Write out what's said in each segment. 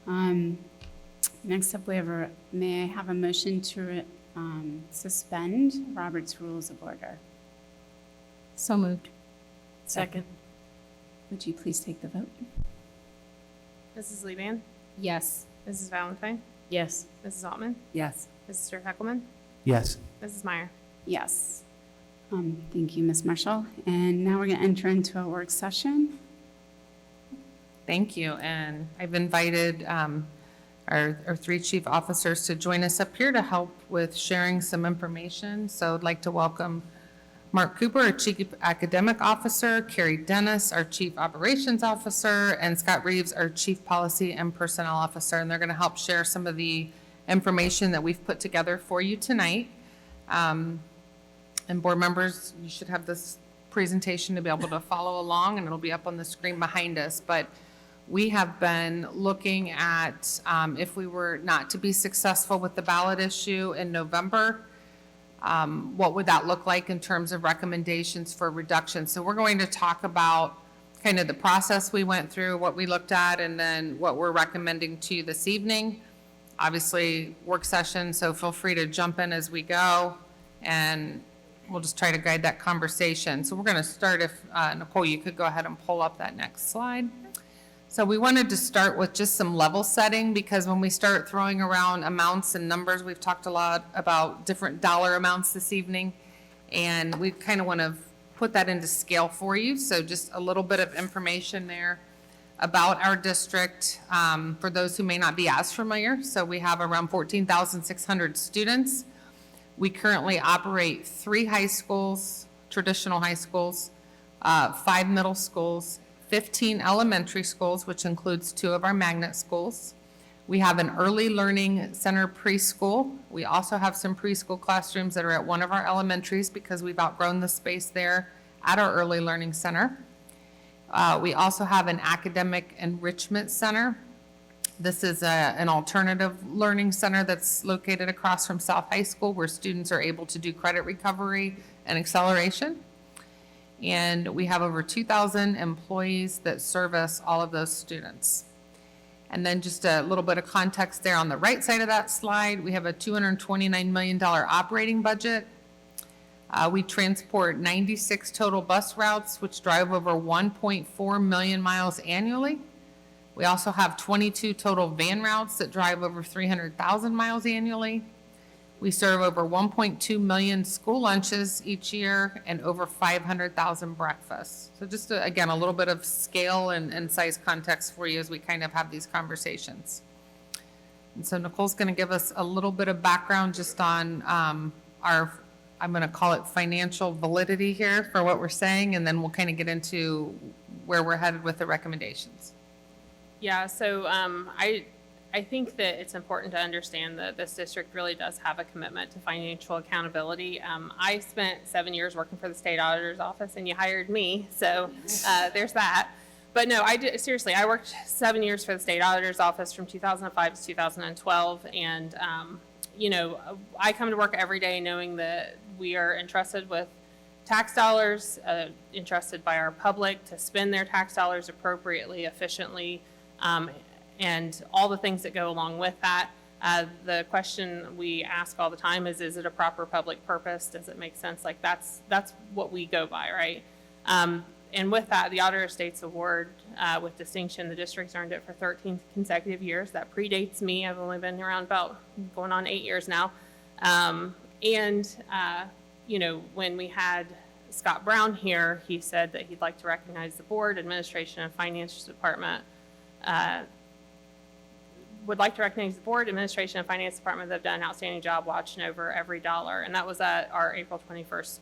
Next up, may I have a motion to suspend Robert's Rules of Order? So moved. Second. Would you please take the vote? Mrs. Levan, Yes. Mrs. Valentine, Yes. Mrs. Altman, Yes. Mr. Heckelman, Yes. Mrs. Meyer. Yes. Thank you, Ms. Marshall. And now we're going to enter into a work session. Thank you, and I've invited our three chief officers to join us up here to help with sharing some information. So I'd like to welcome Mark Cooper, our Chief Academic Officer, Carrie Dennis, our Chief Operations Officer, and Scott Reeves, our Chief Policy and Personnel Officer, and they're going to help share some of the information that we've put together for you tonight. And board members, you should have this presentation to be able to follow along, and it'll be up on the screen behind us. But we have been looking at if we were not to be successful with the ballot issue in November, what would that look like in terms of recommendations for reduction? So we're going to talk about kind of the process we went through, what we looked at, and then what we're recommending to you this evening. Obviously, work session, so feel free to jump in as we go, and we'll just try to guide that conversation. So we're going to start, if Nicole, you could go ahead and pull up that next slide. So we wanted to start with just some level setting, because when we start throwing around amounts and numbers, we've talked a lot about different dollar amounts this evening, and we kind of want to put that into scale for you. So just a little bit of information there about our district for those who may not be as familiar. So we have around 14,600 students. We currently operate 3 high schools, traditional high schools, 5 middle schools, 15 elementary schools, which includes 2 of our magnet schools. We have an early learning center preschool. We also have some preschool classrooms that are at one of our elementaries because we've outgrown the space there at our early learning center. We also have an academic enrichment center. This is an alternative learning center that's located across from South High School, where students are able to do credit recovery and acceleration. And we have over 2,000 employees that service all of those students. And then just a little bit of context there on the right side of that slide, we have a $229 million operating budget. We transport 96 total bus routes, which drive over 1.4 million miles annually. We also have 22 total van routes that drive over 300,000 miles annually. We serve over 1.2 million school lunches each year and over 500,000 breakfasts. So just, again, a little bit of scale and size context for you as we kind of have these conversations. And so Nicole's going to give us a little bit of background just on our, I'm going to call it financial validity here for what we're saying, and then we'll kind of get into where we're headed with the recommendations. Yeah, so I think that it's important to understand that this district really does have a commitment to financial accountability. I spent 7 years working for the state auditor's office, and you hired me, so there's that. But no, seriously, I worked 7 years for the state auditor's office from 2005 to 2012, and you know, I come to work every day knowing that we are entrusted with tax dollars, entrusted by our public to spend their tax dollars appropriately, efficiently, and all the things that go along with that. The question we ask all the time is it a proper public purpose? Does it make sense? Like that's what we go by, right? And with that, the Auditor Estates Award with distinction, the district's earned it for 13 consecutive years. That predates me. I've only been around about going on 8 years now. You know, when we had Scott Brown here, he said that he'd like to recognize the board, administration, and finance department. Would like to recognize the board, administration, and finance department that have done an outstanding job watching over every dollar. And that was at our April 21st,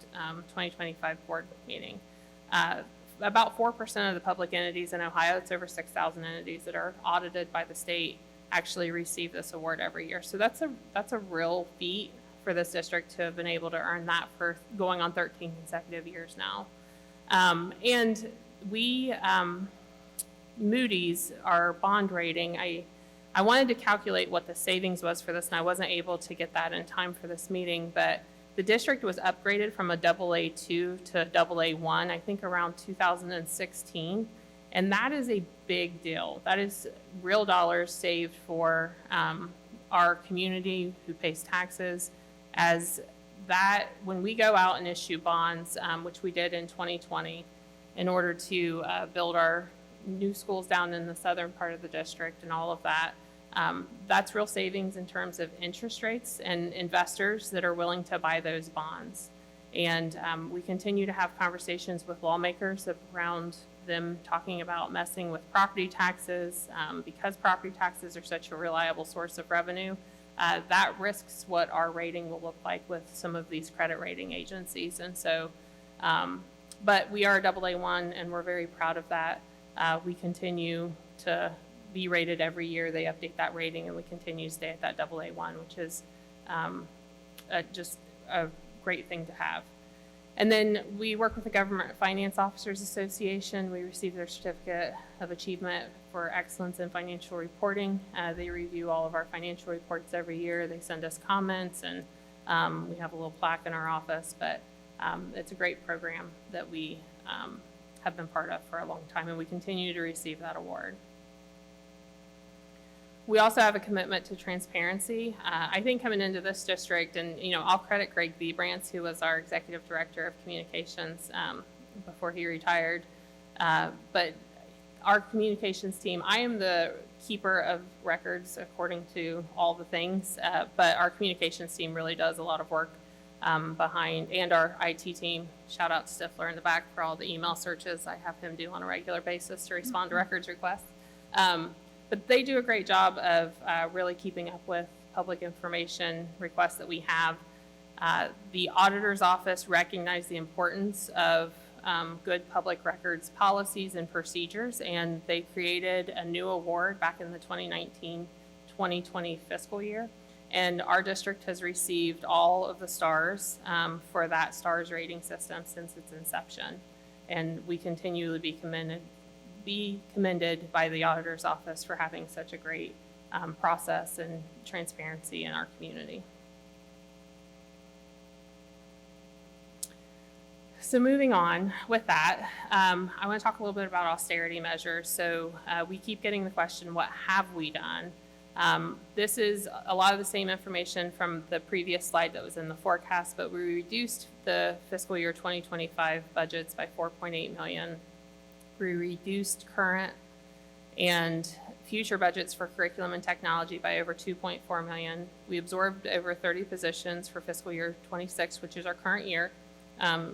2025 board meeting. About 4% of the public entities in Ohio, it's over 6,000 entities that are audited by the state, actually receive this award every year. So that's a real feat for this district to have been able to earn that for going on 13 consecutive years now. And we, Moody's, our bond rating, I wanted to calculate what the savings was for this, and I wasn't able to get that in time for this meeting, but the district was upgraded from a AA2 to AA1, I think around 2016, And that is a big deal. That is real dollars saved for our community who pays taxes, as that when we go out and issue bonds, which we did in 2020, in order to build our new schools down in the southern part of the district and all of that, that's real savings in terms of interest rates and investors that are willing to buy those bonds. And we continue to have conversations with lawmakers around them talking about messing with property taxes. Because property taxes are such a reliable source of revenue, that risks what our rating will look like with some of these credit rating agencies. And so, but we are a AA1 and we're very proud of that. We continue to be rated every year. They update that rating and we continue to stay at that AA1, which is just a great thing to have. And then we work with the Government Finance Officers Association. We received their Certificate of Achievement for Excellence in Financial Reporting. They review all of our financial reports every year. They send us comments, and we have a little plaque in our office. But it's a great program that we have been part of for a long time, and we continue to receive that award. We also have a commitment to transparency. I think coming into this district, and I'll credit Greg Vibrance, who was our Executive Director of Communications before he retired. But our communications team, I am the keeper of records according to all the things, but our communications team really does a lot of work behind, and our IT team. Shout out to Stifler in the back for all the email searches I have him do on a regular basis to respond to records requests. But they do a great job of really keeping up with public information requests that we have. The auditor's office recognized the importance of good public records policies and procedures, and they created a new award back in the 2019-2020 fiscal year. And our district has received all of the stars for that stars rating system since its inception. And we continually be commended by the auditor's office for having such a great process and transparency in our community. So moving on with that, I want to talk a little bit about austerity measures. So we keep getting the question, what have we done? This is a lot of the same information from the previous slide that was in the forecast, but we reduced the fiscal year 2025 budgets by $4.8 million. We reduced current and future budgets for curriculum and technology by over $2.4 million. We absorbed over 30 positions for fiscal year 26, which is our current year,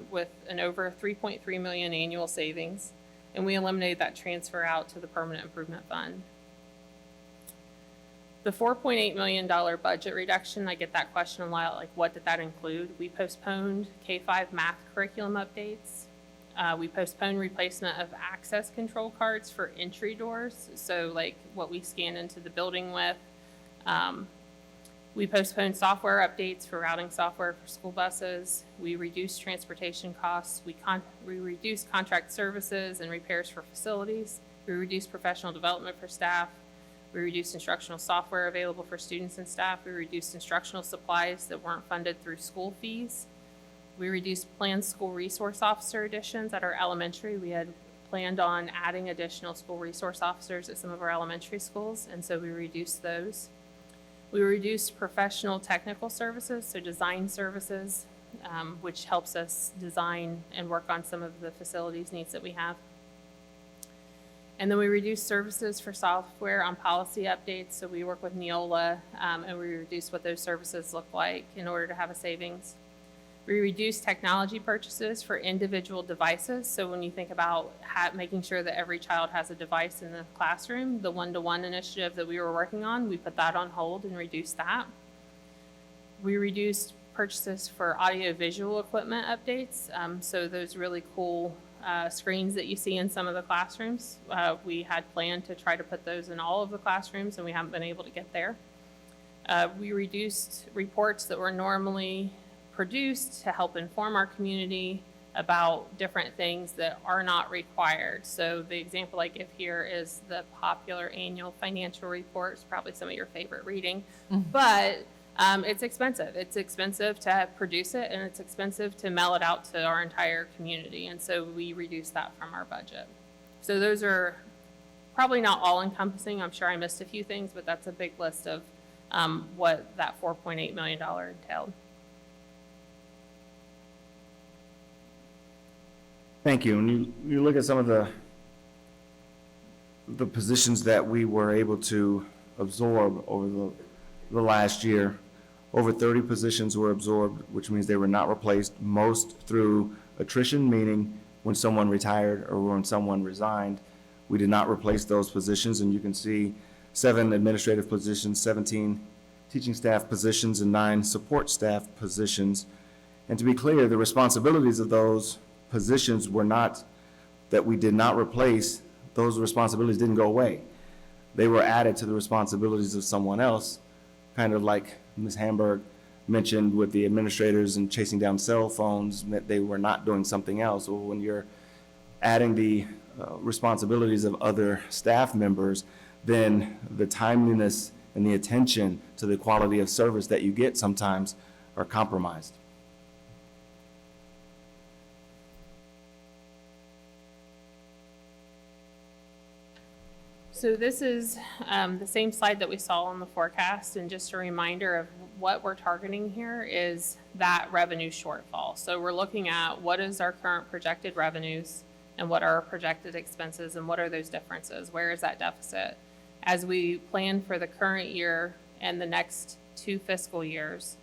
with an over $3.3 million annual savings. And we eliminated that transfer out to the Permanent Improvement Fund. The $4.8 million budget reduction, I get that question a lot, like what did that include? We postponed K-5 math curriculum updates. We postponed replacement of access control cards for entry doors, so like what we scan into the building with. We postponed software updates for routing software for school buses. We reduced transportation costs. We reduced contract services and repairs for facilities. We reduced professional development for staff. We reduced instructional software available for students and staff. We reduced instructional supplies that weren't funded through school fees. We reduced planned school resource officer additions at our elementary. We had planned on adding additional school resource officers at some of our elementary schools, and so we reduced those. We reduced professional technical services, so design services, which helps us design and work on some of the facilities needs that we have. And then we reduced services for software on policy updates. So we work with Neola, and we reduced what those services look like in order to have a savings. We reduced technology purchases for individual devices. So when you think about making sure that every child has a device in the classroom, the one-to-one initiative that we were working on, we put that on hold and reduced that. We reduced purchases for audio-visual equipment updates. So those really cool screens that you see in some of the classrooms. We had planned to try to put those in all of the classrooms, and we haven't been able to get there. We reduced reports that were normally produced to help inform our community about different things that are not required. So the example I give here is the popular annual financial reports, probably some of your favorite reading, but it's expensive. It's expensive to produce it, and it's expensive to mail it out to our entire community. And so we reduced that from our budget. So those are probably not all encompassing. I'm sure I missed a few things, but that's a big list of what that $4.8 million entailed. Thank you. When you look at some of the positions that we were able to absorb over the last year, over 30 positions were absorbed, which means they were not replaced, most through attrition, meaning when someone retired or when someone resigned. We did not replace those positions, and you can see 7 administrative positions, 17 teaching staff positions, and 9 support staff positions. And to be clear, the responsibilities of those positions were not that we did not replace. Those responsibilities didn't go away. They were added to the responsibilities of someone else, kind of like Ms. Hamburg mentioned with the administrators and chasing down cell phones, that they were not doing something else. Well, when you're adding the responsibilities of other staff members, then the timeliness and the attention to the quality of service that you get sometimes are compromised. So this is the same slide that we saw on the forecast, and just a reminder of what we're targeting here is that revenue shortfall. So we're looking at what is our current projected revenues and what are our projected expenses and what are those differences? Where is that deficit? As we plan for the current year and the next 2 fiscal years,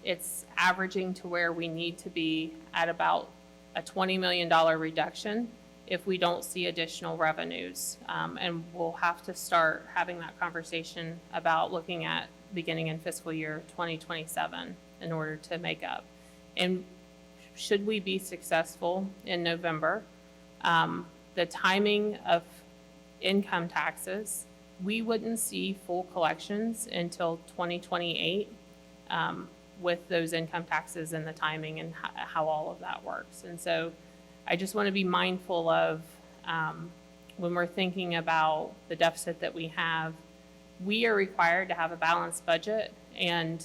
it's averaging to where we need to be at about a $20 million reduction if we don't see additional revenues. And we'll have to start having that conversation about looking at beginning in fiscal year 2027 in order to make up. And should we be successful in November, the timing of income taxes, we wouldn't see full collections until 2028 with those income taxes and the timing and how all of that works. And so I just want to be mindful of when we're thinking about the deficit that we have, we are required to have a balanced budget, and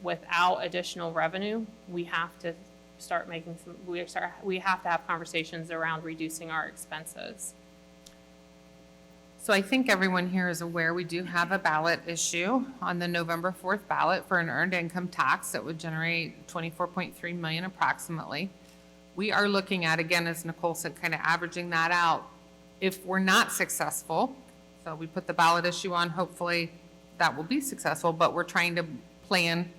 without additional revenue, we have to start making we have to have conversations around reducing our expenses. So I think everyone here is aware we do have a ballot issue on the November 4th ballot for an earned income tax that would generate 24.3 million approximately. We are looking at, again, as Nicole said, kind of averaging that out. If we're not successful, so we put the ballot issue on, hopefully that will be successful, but we're trying to plan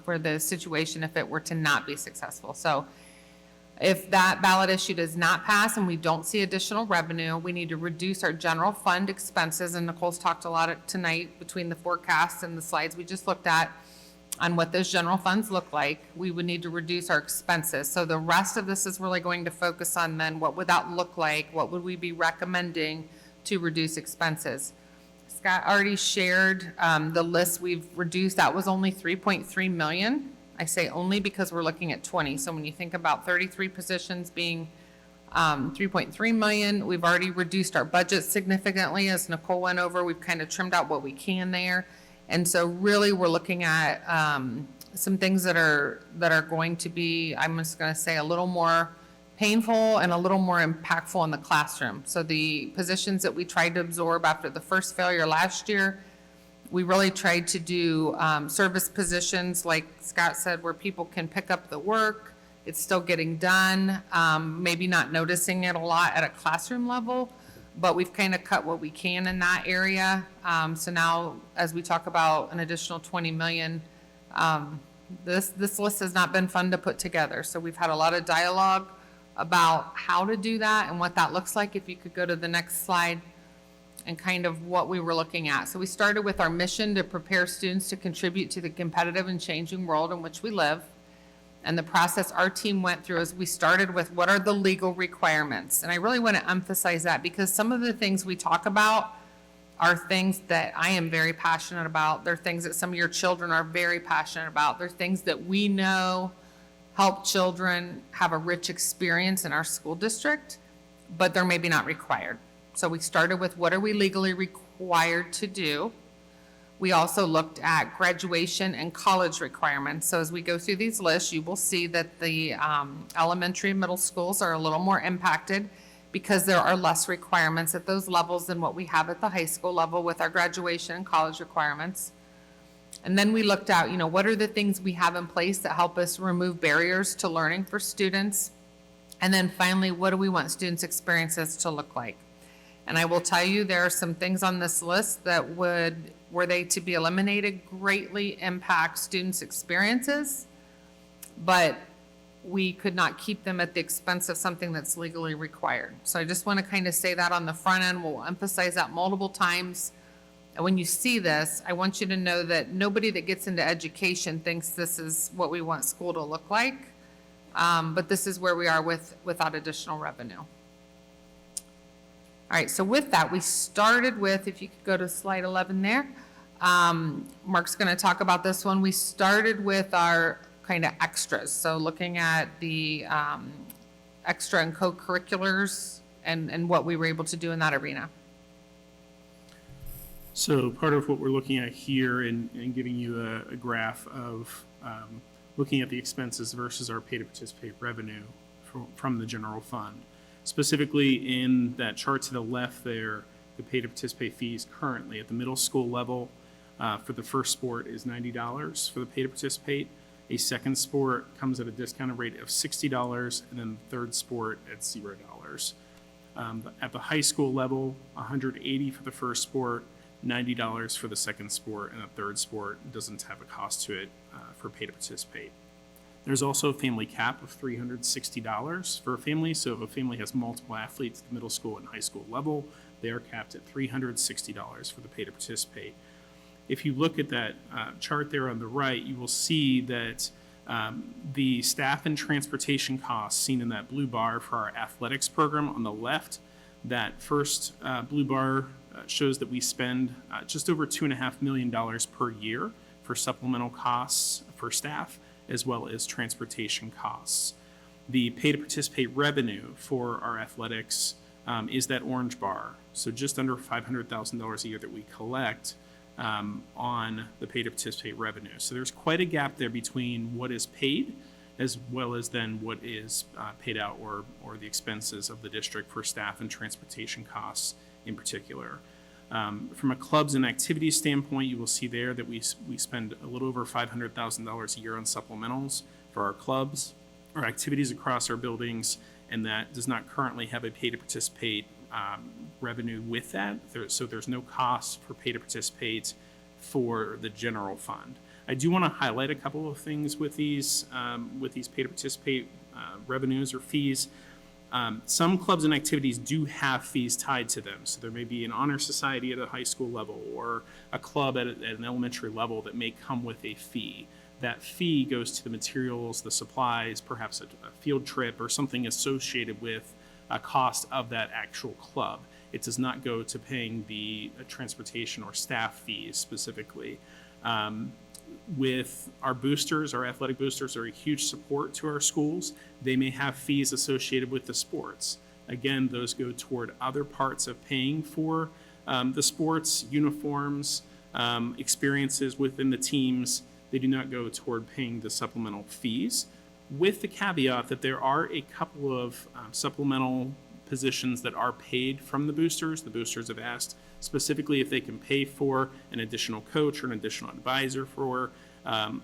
for the situation if it were to not be successful. So if that ballot issue does not pass and we don't see additional revenue, we need to reduce our general fund expenses. And Nicole's talked a lot tonight between the forecasts and the slides we just looked at on what those general funds look like. We would need to reduce our expenses. So the rest of this is really going to focus on then what would that look like? What would we be recommending to reduce expenses? Scott already shared the list we've reduced. That was only 3.3 million. I say only because we're looking at 20. So when you think about 33 positions being 3.3 million, we've already reduced our budget significantly. As Nicole went over, we've kind of trimmed out what we can there. And so really we're looking at some things that are going to be, I'm just going to say, a little more painful and a little more impactful in the classroom. So the positions that we tried to absorb after the first failure last year, we really tried to do service positions, like Scott said, where people can pick up the work, it's still getting done, maybe not noticing it a lot at a classroom level, but we've kind of cut what we can in that area. So now, as we talk about an additional 20 million, this list has not been fun to put together. So we've had a lot of dialogue about how to do that and what that looks like. If you could go to the next slide, and kind of what we were looking at. So we started with our mission to prepare students to contribute to the competitive and changing world in which we live. And the process our team went through is we started with what are the legal requirements. And I really want to emphasize that because some of the things we talk about are things that I am very passionate about. They're things that some of your children are very passionate about. They're things that we know help children have a rich experience in our school district, but they're maybe not required. So we started with what are we legally required to do. We also looked at graduation and college requirements. So as we go through these lists, you will see that the elementary and middle schools are a little more impacted. because there are less requirements at those levels than what we have at the high school level with our graduation and college requirements. And then we looked at, what are the things we have in place that help us remove barriers to learning for students? And then finally, what do we want students' experiences to look like? And I will tell you, there are some things on this list that would, were they to be eliminated, greatly impact students' experiences, but we could not keep them at the expense of something that's legally required. So I just want to kind of say that on the front end. We'll emphasize that multiple times. And when you see this, I want you to know that nobody that gets into education thinks this is what we want school to look like. But this is where we are without additional revenue. All right, so with that, we started with, if you could go to slide 11 there. Mark's going to talk about this one. We started with our kind of extras. So looking at the extra and co-curriculars and what we were able to do in that arena. So part of what we're looking at here and giving you a graph of looking at the expenses versus our pay to participate revenue from the general fund. Specifically in that chart to the left there, the pay to participate fees currently at the middle school level for the first sport is $90 for the pay to participate. A second sport comes at a discounted rate of $60, and then the third sport at $0. At the high school level, $180 for the first sport, $90 for the second sport, and the third sport doesn't have a cost to it for pay to participate. There's also a family cap of $360 for a family. So if a family has multiple athletes at the middle school and high school level, they are capped at $360 for the pay to participate. If you look at that chart there on the right, you will see that the staff and transportation costs seen in that blue bar for our athletics program on the left, that first blue bar shows that we spend just over $2.5 million per year for supplemental costs for staff, as well as transportation costs. The pay to participate revenue for our athletics is that orange bar. So just under $500,000 a year that we collect on the pay to participate revenue. So there's quite a gap there between what is paid as well as then what is paid out or the expenses of the district for staff and transportation costs in particular. From a clubs and activities standpoint, you will see there that we spend a little over $500,000 a year on supplementals for our clubs, our activities across our buildings, and that does not currently have a pay to participate revenue with that. So there's no cost for pay to participate for the general fund. I do want to highlight a couple of things with these pay to participate revenues or fees. Some clubs and activities do have fees tied to them. So there may be an honor society at a high school level or a club at an elementary level that may come with a fee. That fee goes to the materials, the supplies, perhaps a field trip or something associated with a cost of that actual club. It does not go to paying the transportation or staff fees specifically. With our boosters, our athletic boosters are a huge support to our schools. They may have fees associated with the sports. Again, those go toward other parts of paying for the sports, uniforms, experiences within the teams. They do not go toward paying the supplemental fees, with the caveat that there are a couple of supplemental positions that are paid from the boosters. The boosters have asked specifically if they can pay for an additional coach or an additional advisor for an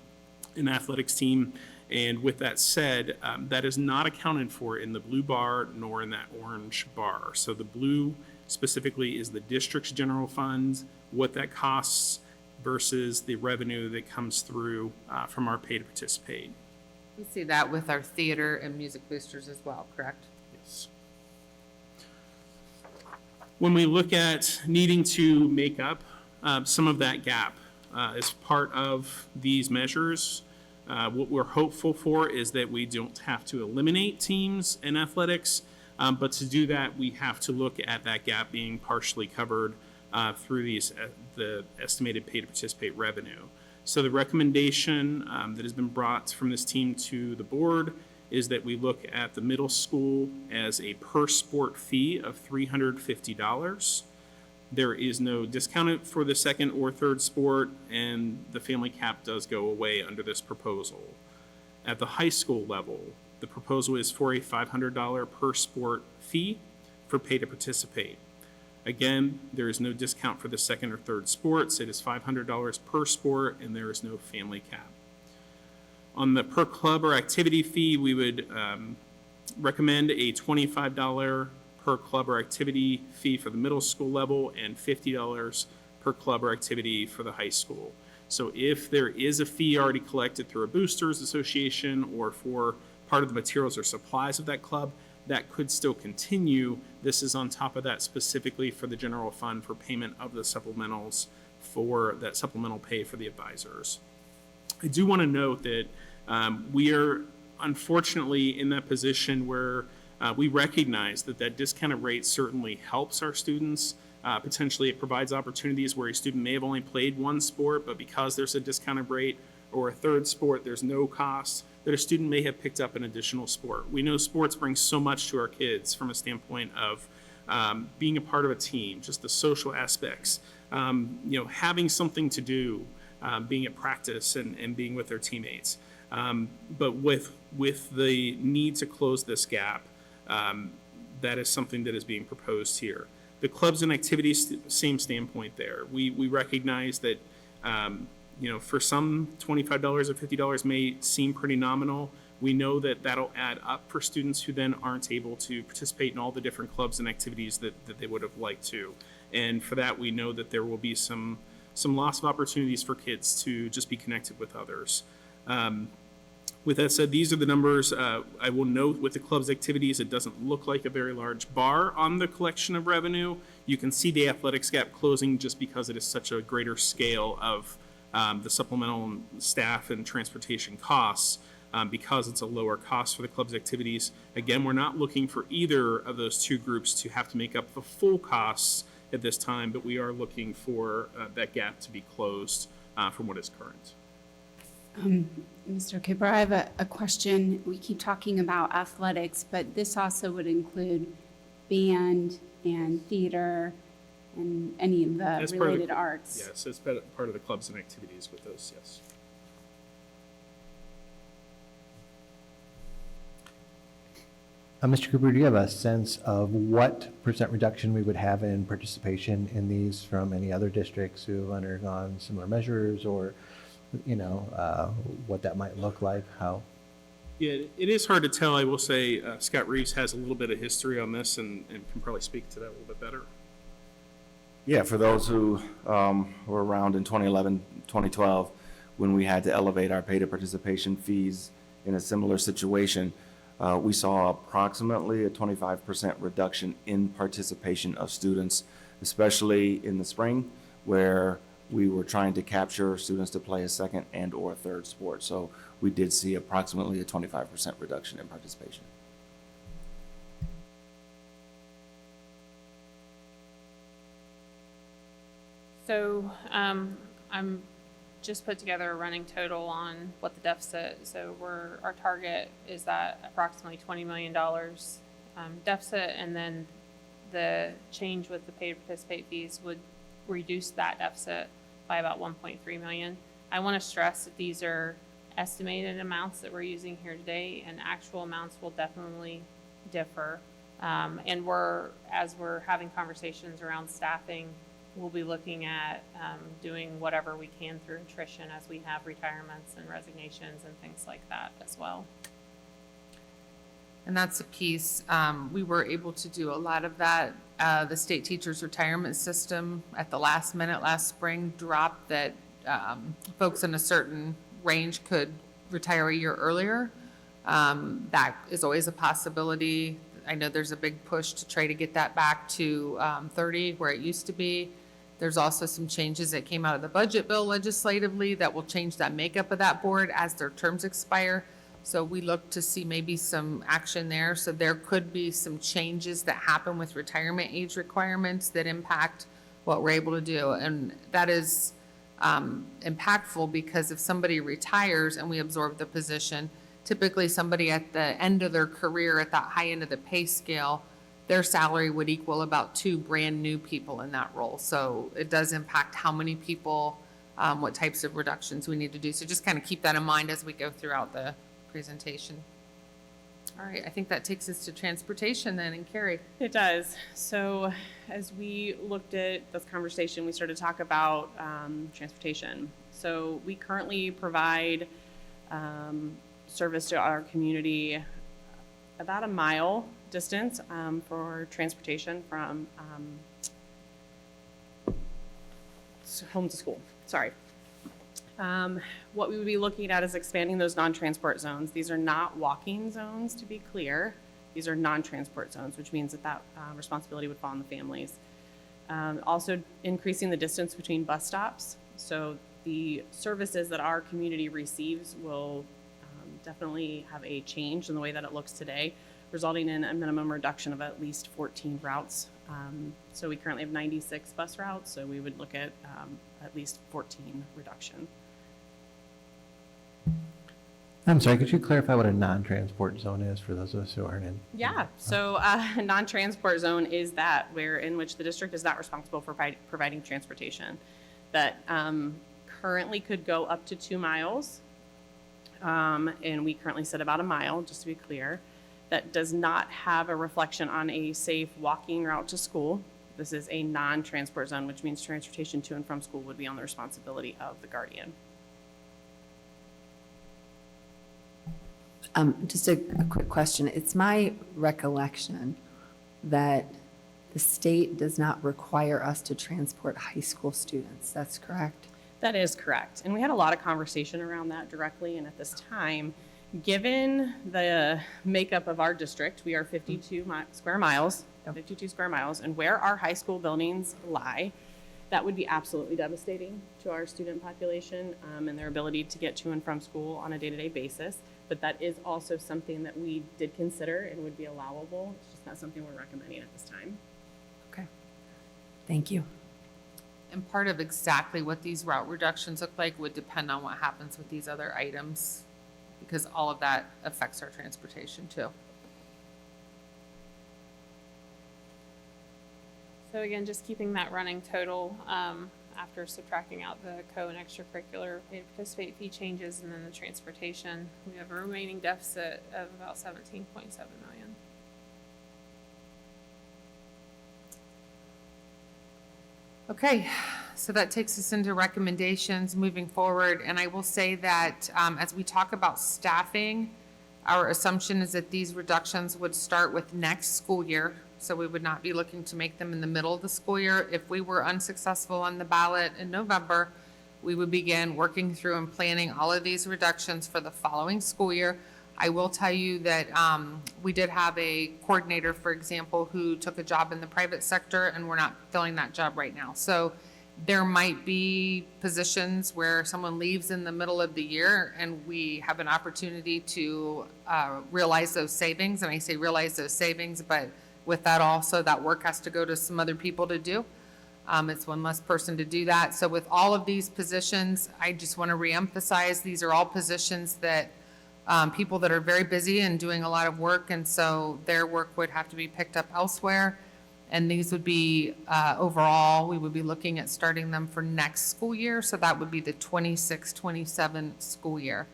athletics team. And with that said, that is not accounted for in the blue bar nor in that orange bar. So the blue specifically is the district's general fund, what that costs versus the revenue that comes through from our pay to participate. We see that with our theater and music boosters as well, correct? Yes. When we look at needing to make up some of that gap as part of these measures, what we're hopeful for is that we don't have to eliminate teams in athletics, but to do that, we have to look at that gap being partially covered through the estimated pay to participate revenue. So the recommendation that has been brought from this team to the board is that we look at the middle school as a per sport fee of $350. There is no discount for the second or third sport, and the family cap does go away under this proposal. At the high school level, the proposal is for a $500 per sport fee. for pay to participate. Again, there is no discount for the second or third sports. It is $500 per sport, and there is no family cap. On the per club or activity fee, we would recommend a $25 per club or activity fee for the middle school level and $50 per club or activity for the high school. So if there is a fee already collected through a boosters association or for part of the materials or supplies of that club, that could still continue. This is on top of that specifically for the general fund for payment of the supplementals for that supplemental pay for the advisors. I do want to note that we are unfortunately in that position where we recognize that that discounted rate certainly helps our students. Potentially it provides opportunities where a student may have only played one sport, but because there's a discounted rate or a third sport, there's no cost, that a student may have picked up an additional sport. We know sports bring so much to our kids from a standpoint of being a part of a team, just the social aspects, having something to do, being at practice and being with their teammates. But with the need to close this gap, that is something that is being proposed here. The clubs and activities, same standpoint there. We recognize that, for some, $25 or $50 may seem pretty nominal. We know that that'll add up for students who then aren't able to participate in all the different clubs and activities that they would have liked to. And for that, we know that there will be some loss of opportunities for kids to just be connected with others. With that said, these are the numbers. I will note with the club's activities, it doesn't look like a very large bar on the collection of revenue. You can see the athletics gap closing just because it is such a greater scale of the supplemental staff and transportation costs because it's a lower cost for the club's activities. Again, we're not looking for either of those two groups to have to make up the full costs at this time, but we are looking for that gap to be closed from what is current. Mr. Cooper, I have a question. We keep talking about athletics, but this also would include band and theater and any of the As part of the- related arts. Yes, it's part of the clubs and activities with those, yes. Mr. Cooper, do you have a sense of what percent reduction we would have in participation in these from any other districts who have undergone similar measures, or, what that might look like? How? Yeah, it is hard to tell. I will say Scott Reeves has a little bit of history on this and can probably speak to that a little bit better. Yeah, for those who were around in 2011, 2012, when we had to elevate our pay to participation fees in a similar situation, we saw approximately a 25% reduction in participation of students, especially in the spring, where we were trying to capture students to play a second and or third sport. So we did see approximately a 25% reduction in participation. So I'm just put together a running total on what the deficit. So our target is that approximately $20 million deficit, and then the change with the pay to participate fees would reduce that deficit by about 1.3 million. I want to stress that these are estimated amounts that we're using here today, and actual amounts will definitely differ. And as we're having conversations around staffing, we'll be looking at doing whatever we can through attrition as we have retirements and resignations and things like that as well. And that's a piece, we were able to do a lot of that. The state teachers retirement system at the last minute last spring dropped that folks in a certain range could retire a year earlier. That is always a possibility. I know there's a big push to try to get that back to 30 where it used to be. There's also some changes that came out of the budget bill legislatively that will change that makeup of that board as their terms expire. So we look to see maybe some action there. So there could be some changes that happen with retirement age requirements that impact what we're able to do. And that is impactful because if somebody retires and we absorb the position, typically somebody at the end of their career at that high end of the pay scale, their salary would equal about 2 brand new people in that role. So it does impact how many people, what types of reductions we need to do. So just kind of keep that in mind as we go throughout the presentation. All right, I think that takes us to transportation then, and Carrie. It does. So as we looked at this conversation, we started to talk about transportation. So we currently provide service to our community about a mile distance for transportation from home to school. Sorry. What we would be looking at is expanding those non-transport zones. These are not walking zones, to be clear. These are non-transport zones, which means that responsibility would fall on the families. Also increasing the distance between bus stops. So the services that our community receives will definitely have a change in the way that it looks today, resulting in a minimum reduction of at least 14 routes. So we currently have 96 bus routes, so we would look at least 14 reduction. I'm sorry, could you clarify what a non-transport zone is for those of us who aren't in? Yeah, so a non-transport zone is that where in which the district is not responsible for providing transportation. That currently could go up to 2 miles, and we currently set about a mile, just to be clear. That does not have a reflection on a safe walking route to school. This is a non-transport zone, which means transportation to and from school would be on the responsibility of the guardian. Just a quick question. It's my recollection that the state does not require us to transport high school students. That's correct? That is correct. And we had a lot of conversation around that directly. And at this time, given the makeup of our district, we are 52 square miles, and where our high school buildings lie, that would be absolutely devastating to our student population and their ability to get to and from school on a day-to-day basis. But that is also something that we did consider and would be allowable. It's just not something we're recommending at this time. Okay. Thank you. And part of exactly what these route reductions look like would depend on what happens with these other items, because all of that affects our transportation too. So again, just keeping that running total, after subtracting out the co and extracurricular pay to participate fee changes and then the transportation, we have a remaining deficit of about 17.7 million. Okay, so that takes us into recommendations moving forward. And I will say that as we talk about staffing, our assumption is that these reductions would start with next school year. So we would not be looking to make them in the middle of the school year. If we were unsuccessful on the ballot in November, we would begin working through and planning all of these reductions for the following school year. I will tell you that we did have a coordinator, for example, who took a job in the private sector, and we're not filling that job right now. So there might be positions where someone leaves in the middle of the year and we have an opportunity to realize those savings. And I say realize those savings, but with that also, that work has to go to some other people to do. It's one less person to do that. So with all of these positions, I just want to reemphasize, these are all positions that people that are very busy and doing a lot of work, and so their work would have to be picked up elsewhere. And these would be, overall, we would be looking at starting them for next school year, so that would be the 26-27 school year.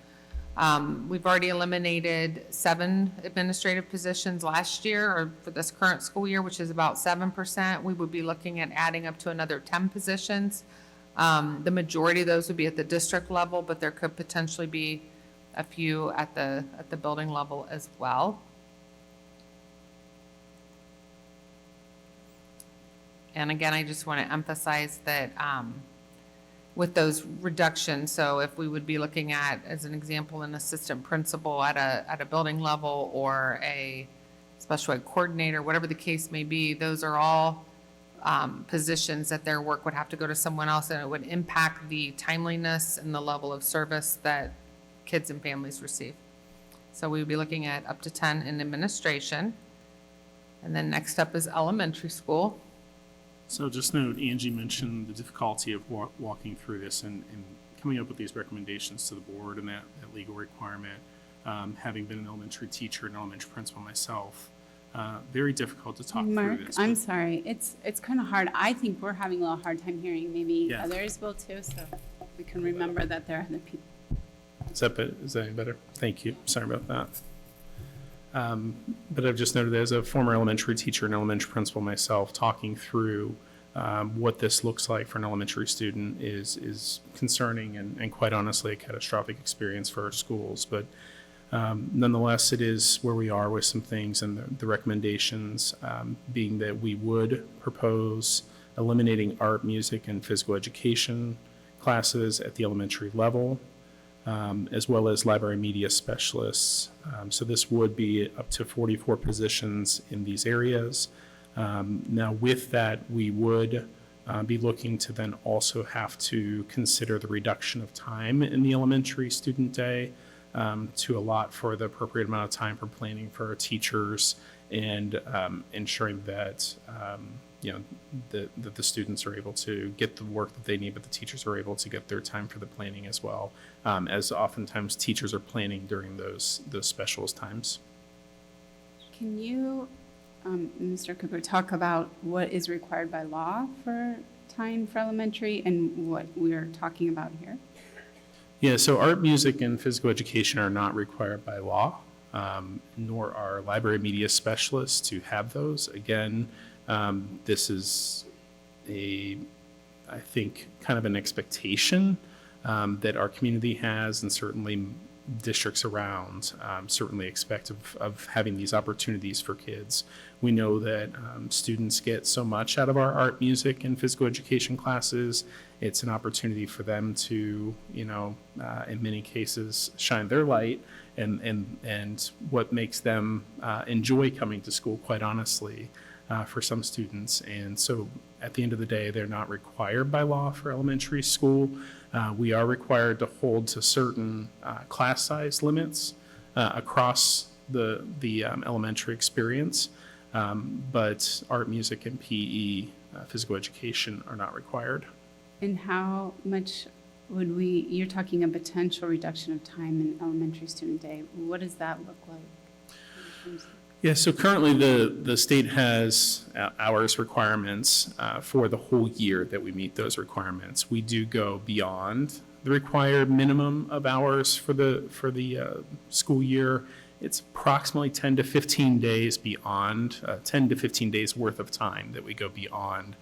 We've already eliminated 7 administrative positions last year, or for this current school year, which is about 7%. We would be looking at adding up to another 10 positions. The majority of those would be at the district level, but there could potentially be a few at the building level as well. And again, I just want to emphasize that with those reductions, so if we would be looking at, as an example, an assistant principal at a building level or a special ed coordinator, whatever the case may be, those are all positions that their work would have to go to someone else, and it would impact the timeliness and the level of service that kids and families receive. So we would be looking at up to 10 in administration. And then next up is elementary school. So just note, Angie mentioned the difficulty of walking through this and coming up with these recommendations to the board and that legal requirement. Having been an elementary teacher and elementary principal myself, very difficult to talk Mark, through this. I'm but- sorry. It's kind of hard. I think we're having a little hard time hearing. Maybe Yeah. others will too, so we can remember that there are other people. Is that any better? Thank you. Sorry about that. But I've just noted as a former elementary teacher and elementary principal myself, talking through what this looks like for an elementary student is concerning and quite honestly a catastrophic experience for our schools. But nonetheless, it is where we are with some things, and the recommendations being that we would propose eliminating art, music, and physical education classes at the elementary level, as well as library media specialists. So this would be up to 44 positions in these areas. Now with that, we would be looking to then also have to consider the reduction of time in the elementary student day to allot for the appropriate amount of time for planning for our teachers and ensuring that that the students are able to get the work that they need, but the teachers are able to get their time for the planning as well, as oftentimes teachers are planning during those specials times. Can you, Mr. Cooper, talk about what is required by law for time for elementary and what we're talking about here? Yeah, so art, music, and physical education are not required by law, nor are library media specialists to have those. Again, this is I think, kind of an expectation that our community has, and certainly districts around certainly expect of having these opportunities for kids. We know that students get so much out of our art, music, and physical education classes. It's an opportunity for them to, in many cases, shine their light and what makes them enjoy coming to school, quite honestly, for some students. And so at the end of the day, they're not required by law for elementary school. We are required to hold to certain class size limits across the elementary experience, but art, music, and PE, physical education, are not required. And how much would you're talking a potential reduction of time in elementary student day. What does that look like? In terms of- Yeah, so currently the state has hours requirements for the whole year that we meet those requirements. We do go beyond the required minimum of hours for the school year. It's approximately 10 to 15 days beyond, 10 to 15 days worth of time that we go beyond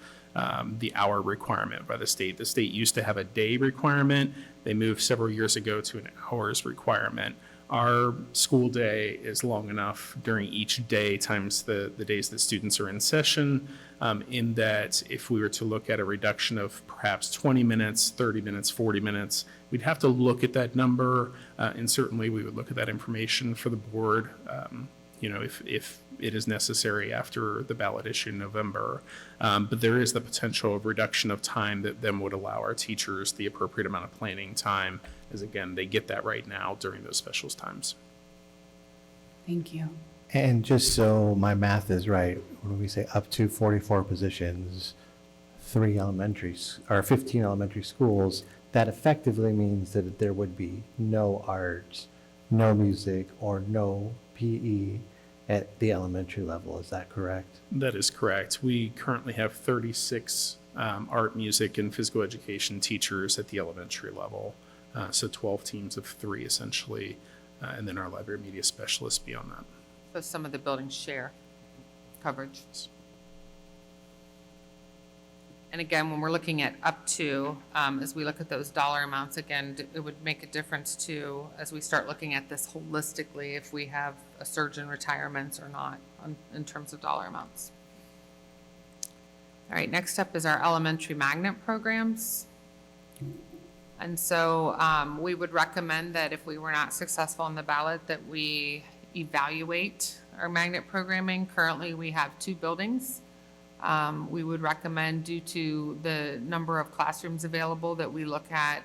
the hour requirement by the state. The state used to have a day requirement. They moved several years ago to an hours requirement. Our school day is long enough during each day times the days that students are in session, in that if we were to look at a reduction of perhaps 20 minutes, 30 minutes, 40 minutes, we'd have to look at that number, and certainly we would look at that information for the board, if it is necessary after the ballot issue in November. But there is the potential of reduction of time that then would allow our teachers the appropriate amount of planning time, as again, they get that right now during those specials times. Thank you. And just so my math is right, when we say up to 44 positions, 15 elementary schools, that effectively means that there would be no art, no music, or no PE at the elementary level. Is that correct? That is correct. We currently have 36 art, music, and physical education teachers at the elementary level. So 12 teams of 3 essentially, and then our library media specialists beyond that. So some of the buildings share coverage. And again, when we're looking at up to, as we look at those dollar amounts, again, it would make a difference too, as we start looking at this holistically, if we have a surge in retirements or not in terms of dollar amounts. All right, next up is our elementary magnet programs. And so we would recommend that if we were not successful on the ballot, that we evaluate our magnet programming. Currently, we have 2 buildings. We would recommend, due to the number of classrooms available, that we look at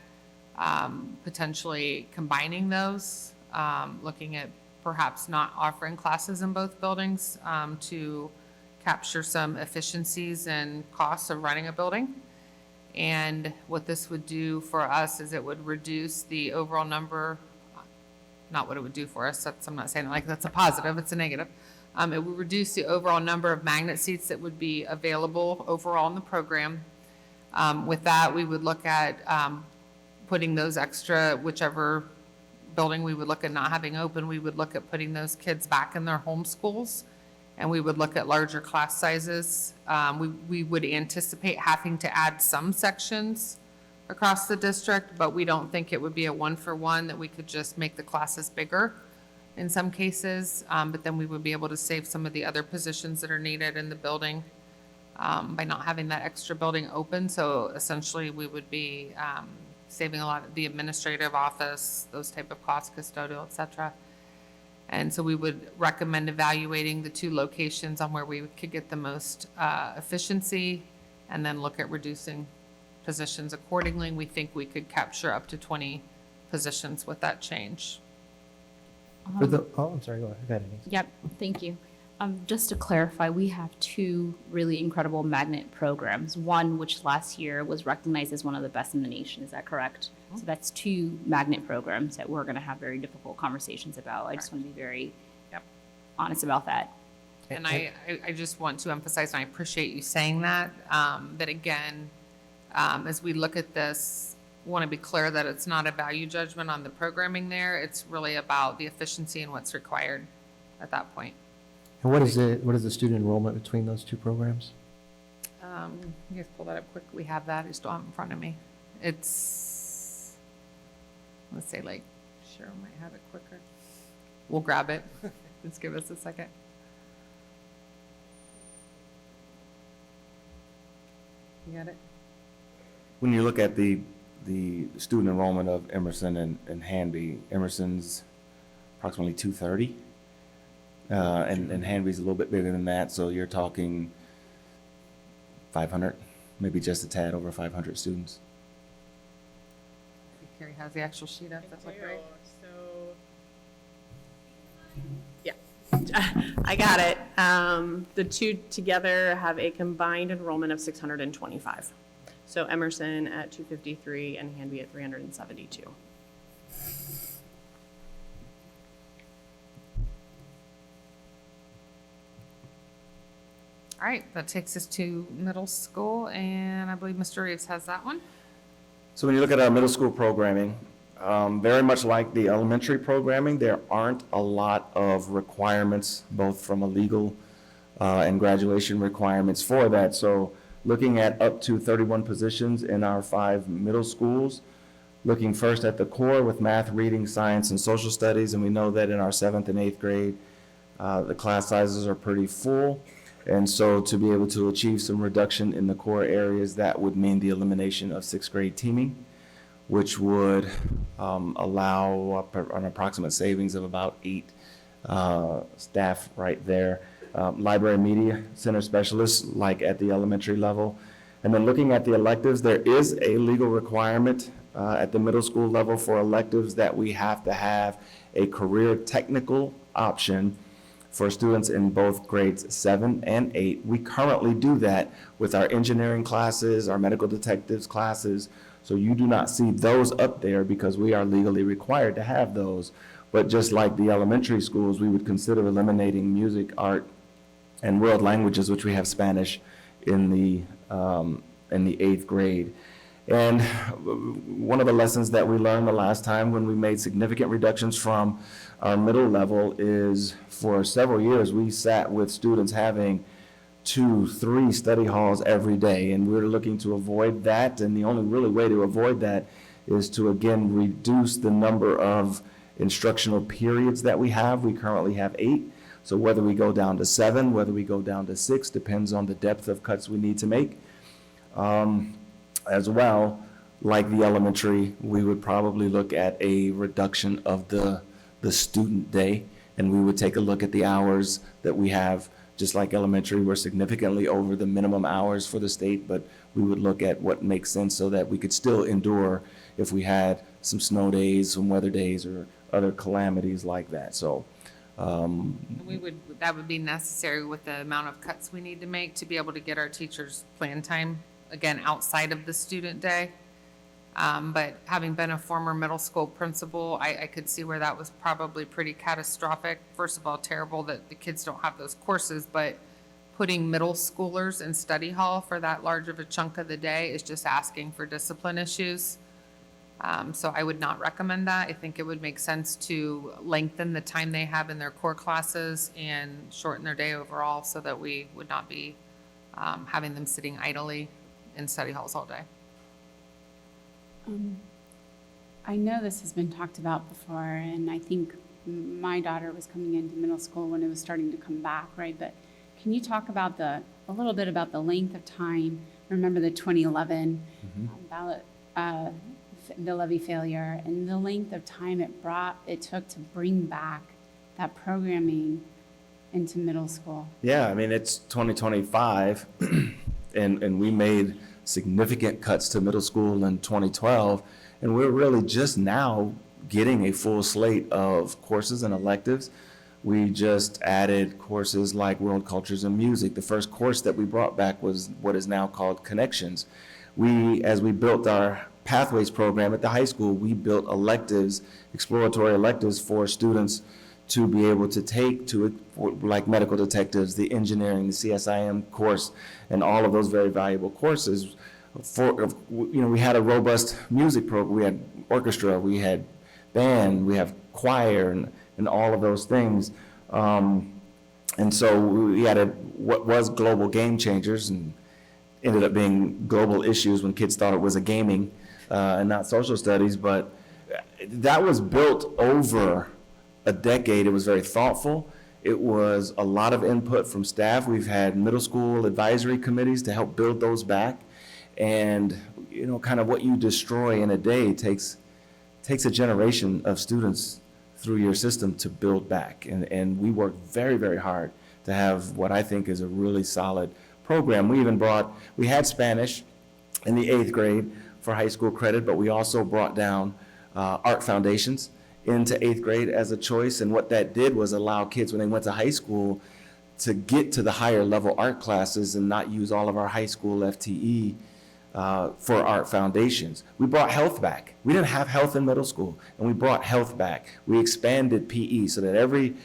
potentially combining those, looking at perhaps not offering classes in both buildings to capture some efficiencies and costs of running a building. And what this would do for us is it would reduce the overall number, not what it would do for us, I'm not saying like that's a positive, it's a negative. It would reduce the overall number of magnet seats that would be available overall in the program. With that, we would look at putting those extra, whichever building we would look at not having open, we would look at putting those kids back in their home schools, and we would look at larger class sizes. We would anticipate having to add some sections across the district, but we don't think it would be a one-for-one, that we could just make the classes bigger in some cases, but then we would be able to save some of the other positions that are needed in the building by not having that extra building open. So essentially, we would be saving a lot of the administrative office, those type of costs, custodial, et cetera. And so we would recommend evaluating the two locations on where we could get the most efficiency, and then look at reducing positions accordingly. We think we could capture up to 20 positions with that change. I'm sorry, go ahead. Denise. Yep, thank you. Just to clarify, we have two really incredible magnet programs. One, which last year was recognized as one of the best in the nation. Is that correct? So that's two magnet programs that we're going to have very difficult conversations about. I just want to be very honest about that. And I just want to emphasize, and I appreciate you saying that, that again, as we look at this, want to be clear that it's not a value judgment on the programming there. It's really about the efficiency and what's required at that point. And what is the student enrollment between those two programs? You guys pull that up quick. We have that. I just don't have it in front of me. It's, let's say like, Cheryl might have it quicker. We'll grab it. Just give us a second. You got it? When you look at the student enrollment of Emerson and Hanby, Emerson's approximately 230. And Hanby's a little bit bigger than that, so you're talking 500, maybe just a tad over 500 students. Carrie has the actual sheet up. That's right. So, yeah, I got it. The two together have a combined enrollment of 625. So Emerson at 253 and Hanby at 372. All right, that takes us to middle school, and I believe Mr. Reeves has that one. So when you look at our middle school programming, very much like the elementary programming, there aren't a lot of requirements, both from a legal and graduation requirements for that. So looking at up to 31 positions in our 5 middle schools, looking first at the core with math, reading, science, and social studies, and we know that in our 7th and 8th grade, the class sizes are pretty full. And so to be able to achieve some reduction in the core areas, that would mean the elimination of 6th grade teaming, which would allow an approximate savings of about 8 staff right there. Library media center specialists, like at the elementary level. And then looking at the electives, there is a legal requirement at the middle school level for electives that we have to have a career technical option for students in both grades 7 and 8. We currently do that with our engineering classes, our medical detectives classes. So you do not see those up there because we are legally required to have those. But just like the elementary schools, we would consider eliminating music, art, and world languages, which we have Spanish in the 8th grade. And one of the lessons that we learned the last time when we made significant reductions from our middle level is for several years, we sat with students having 2-3 study halls every day, and we're looking to avoid that. And the only really way to avoid that is to, again, reduce the number of instructional periods that we have. We currently have 8. So whether we go down to 7, whether we go down to 6, depends on the depth of cuts we need to make. As well, like the elementary, we would probably look at a reduction of the student day, and we would take a look at the hours that we have. Just like elementary, we're significantly over the minimum hours for the state, but we would look at what makes sense so that we could still endure if we had some snow days, some weather days, or other calamities like that. So that would be necessary with the amount of cuts we need to make to be able to get our teachers plan time, again, outside of the student day. But having been a former middle school principal, I could see where that was probably pretty catastrophic. First of all, terrible that the kids don't have those courses, but putting middle schoolers in study hall for that large of a chunk of the day is just asking for discipline issues. So I would not recommend that. I think it would make sense to lengthen the time they have in their core classes and shorten their day overall so that we would not be having them sitting idly in study halls all day. I know this has been talked about before, and I think my daughter was coming into middle school when it was starting to come back, right? But can you talk about a little bit about the length of time? Remember the 2011 ballot, the levy failure, and the length of time it took to bring back that programming into middle school. Yeah, I mean, it's 2025, and we made significant cuts to middle school in 2012, and we're really just now getting a full slate of courses and electives. We just added courses like World Cultures and Music. The first course that we brought back was what is now called Connections. As we built our Pathways program at the high school, we built electives, exploratory electives for students to be able to take like medical detectives, the engineering, the CSIM course, and all of those very valuable courses. We had a robust music program. We had orchestra, we had band, we have choir, and all of those things. And so we had what was global game changers and ended up being global issues when kids thought it was a gaming and not social studies. But that was built over a decade. It was very thoughtful. It was a lot of input from staff. We've had middle school advisory committees to help build those back. And, kind of what you destroy in a day takes a generation of students through your system to build back. And we work very, very hard to have what I think is a really solid program. We had Spanish in the 8th grade for high school credit, but we also brought down art foundations into 8th grade as a choice. And what that did was allow kids, when they went to high school, to get to the higher level art classes and not use all of our high school FTE for art foundations. We brought health back. We didn't have health in middle school, and we brought health back. We expanded PE so that every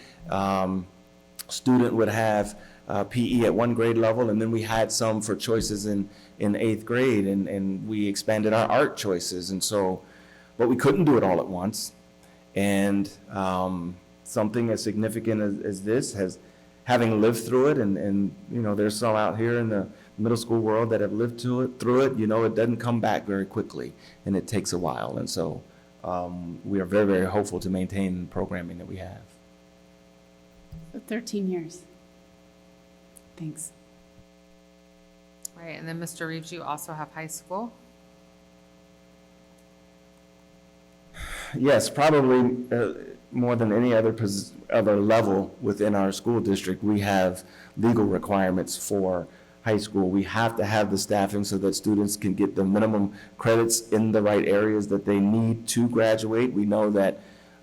student would have PE at one grade level, and then we had some for choices in 8th grade, and we expanded our art choices. And so, but we couldn't do it all at once. And something as significant as this having lived through it, and there's some out here in the middle school world that have lived through it, it doesn't come back very quickly, and it takes a while. And so we are very, very hopeful to maintain the programming that we have. So 13 years. Thanks. Right, and then Mr. Reeves, you also have high school. Yes, probably more than any other level within our school district, we have legal requirements for high school. We have to have the staffing so that students can get the minimum credits in the right areas that they need to graduate. We know that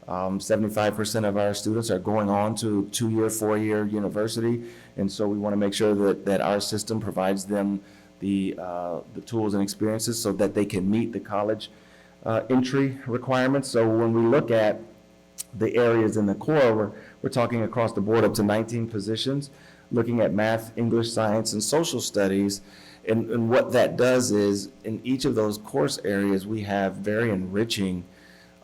75% of our students are going on to 2-year, 4-year university, and so we want to make sure that our system provides them the tools and experiences so that they can meet the college entry requirements. So when we look at the areas in the core, we're talking across the board up to 19 positions, looking at math, English, science, and social studies. And what that does is, in each of those course areas, we have very enriching